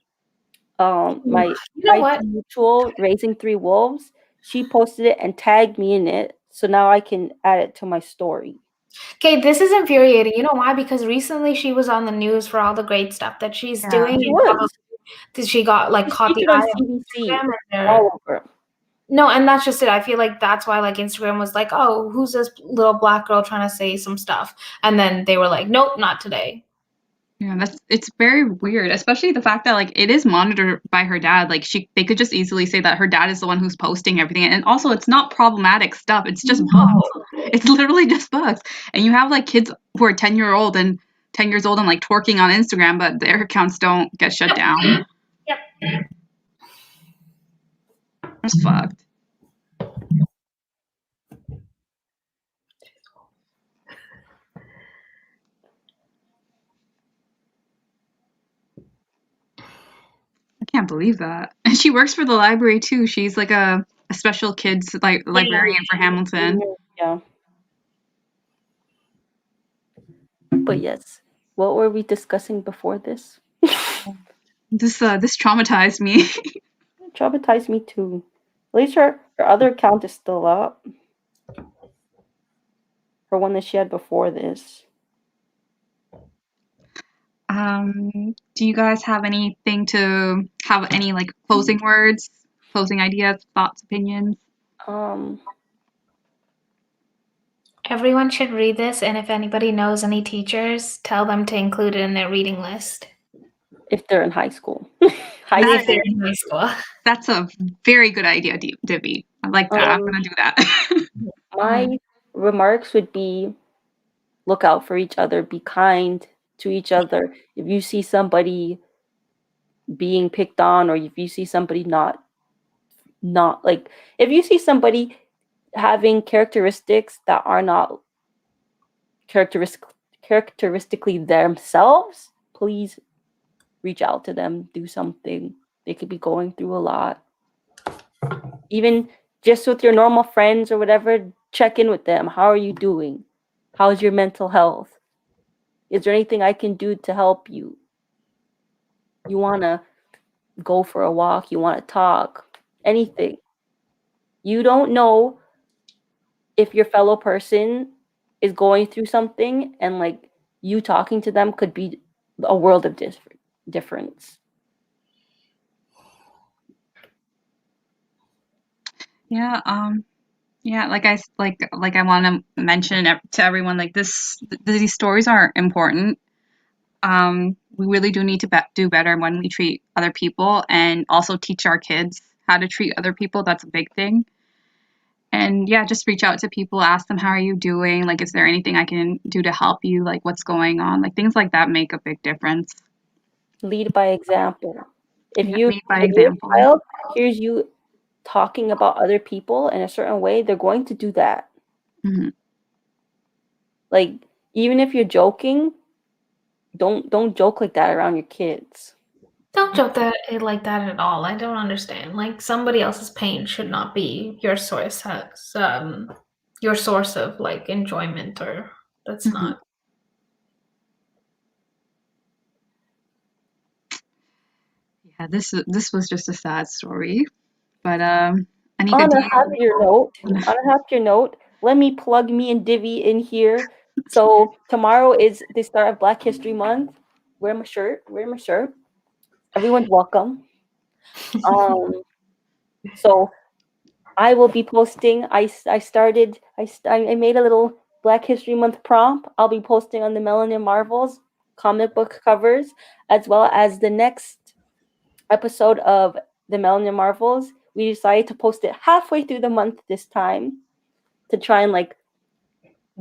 my You know IT what? mutual Raising Three Wolves, she posted it and tagged me in it, so now I can add it to my story. Okay, this is infuriating. You know why? Because recently she was on the news for all the great stuff that she's Yeah. doing. She And was. she got like She's caught the featured on eye of CBC, Instagram, and all over. no, and that's just it. I feel like that's why like Instagram was like, oh, who's this little Black girl trying to say some stuff? And then they were like, nope, not today. Yeah, it's very weird, especially the fact that like it is monitored by her dad. Like they could just easily say that her dad is the one who's posting everything. And also it's not problematic stuff. It's just books. It's literally just books. And you have like kids who are 10-year-old and 10 years old and like twerking on Instagram, but their accounts don't get shut down. Yep. It's fucked. I can't believe that. And she works for the library too. She's like a special kids librarian for Hamilton. Yeah. But yes, what were we discussing before this? This traumatized me. It traumatized me too. At least her other account is still up. Her one that she had before this. Do you guys have anything to have any like closing words, closing ideas, thoughts, opinions? Everyone should read this, and if anybody knows any teachers, tell them to include it in their reading list. If they're in high school. If they're in high school. That's a very good idea, Divy. I like that. I'm gonna do that. My remarks would be look out for each other, be kind to each other. If you see somebody being picked on, or if you see somebody not like, if you see somebody having characteristics that are not characteristically themselves, please reach out to them, do something. They could be going through a lot. Even just with your normal friends or whatever, check in with them. How are you doing? How's your mental health? Is there anything I can do to help you? You want to go for a walk? You want to talk? Anything. You don't know if your fellow person is going through something, and like you talking to them could be a world of difference. Yeah, yeah, like I want to mention to everyone like these stories are important. We really do need to do better when we treat other people and also teach our kids how to treat other people. That's a big thing. And yeah, just reach out to people, ask them, how are you doing? Like, is there anything I can do to help you? Like, what's going on? Like, things like that make a big difference. Lead by example. If Yeah, you lead by if your example. child hears you talking about other people in a certain way, they're going to do that. Mm-hmm. Like, even if you're joking, don't joke like that around your kids. Don't joke like that at all. I don't understand. Like somebody else's pain should not be your source of like enjoyment, or that's Mm-hmm. not. Yeah, this was just a sad story, but Anika, On do a you? happier note, let me plug me and Divy in here. So tomorrow is the start of Black History Month. Wear my shirt. Wear my shirt. Everyone's welcome. So I will be posting. I made a little Black History Month prompt. I'll be posting on the Melanin Marvels comic book covers, as well as the next episode of the Melanin Marvels we decided to post it halfway through the month this time to try and like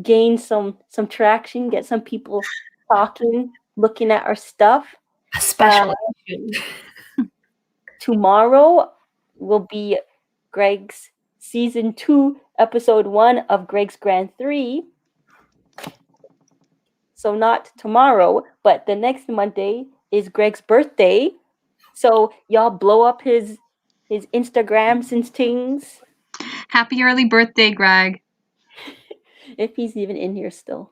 gain some traction, get some people talking, looking at our stuff. A special issue. Tomorrow will be Greg's season 2, episode 1 of Greg's Grand 3. So not tomorrow, but the next Monday is Greg's birthday. So y'all blow up his Instagrams and things. Happy early birthday, Greg. If he's even in here still.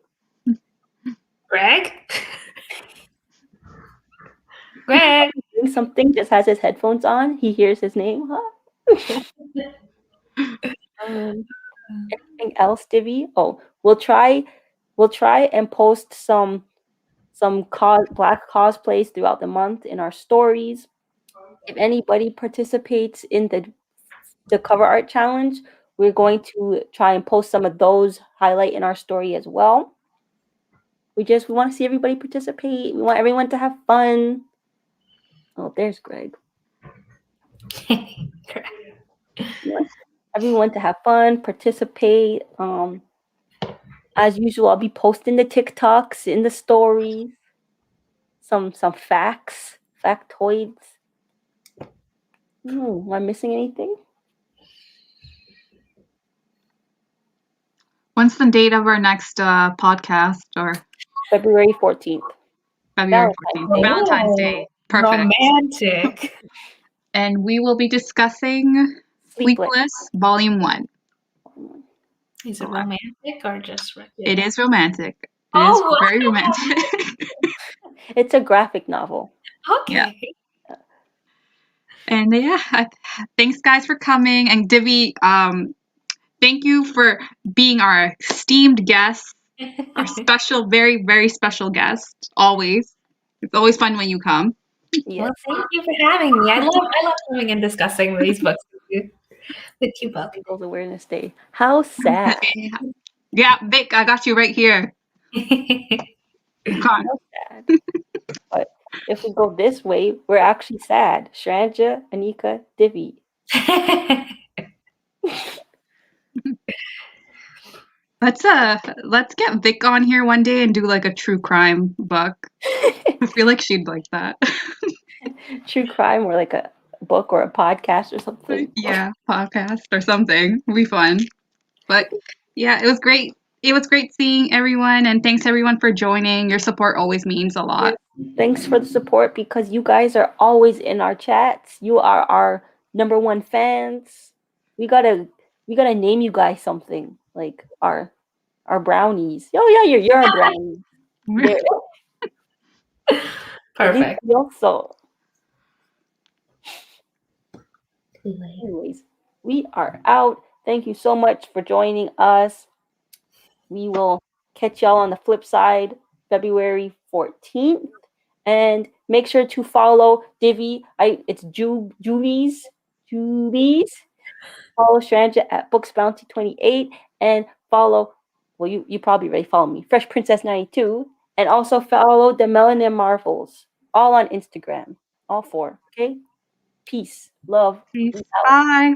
Greg? Greg? Doing something, just has his headphones on. He hears his name. Huh? Anything else, Divy? Oh, we'll try and post some black cosplays throughout the month in our stories. If anybody participates in the cover art challenge, we're going to try and post some of those, highlight in our story as well. We want to see everybody participate. We want everyone to have fun. Oh, there's Greg. We want everyone to have fun, participate. As usual, I'll be posting the TikToks in the stories. Some facts, factoids. Am I missing anything? When's the date of our next podcast? Or February 14th. February 14th. Valentine's Day. Perfect. Romantic. And we will be discussing Sleepless Volume 1. Is it romantic or just regular? It is romantic. It is very romantic. It's a graphic novel. Okay. Yeah. And thanks guys for coming. And Divy, thank you for being our esteemed guest, our special, very, very special guest. Always. It's always fun when you come. Yes. Well, thank you for having me. I love coming and discussing these books with you both. Girls Awareness Day. How sad. Yeah, Vic, I got you right here. How sad. But if we go this way, we're actually sad. Shranja, Anika, Divy. Let's get Vic on here one day and do like a true crime book. I feel like she'd like that. True crime, or like a book or a podcast or something. Yeah, podcast or something. It'd be fun. But yeah, it was great. It was great seeing everyone, and thanks everyone for joining. Your support always means a lot. Thanks for the support, because you guys are always in our chats. You are our #1 fans. We gotta name you guys something, like our brownies. Oh yeah, you're our brownies. Perfect. Also, anyways, we are out. Thank you so much for joining us. We will catch y'all on the flip side, February 14th. And make sure to follow Divy. It's Jubies. Follow Shranja at BooksBounty28, and follow, well, you probably already follow me, Fresh Princess 92, and also follow the Melanin Marvels, all on Instagram, all 4. Okay, peace, love. Peace. Bye.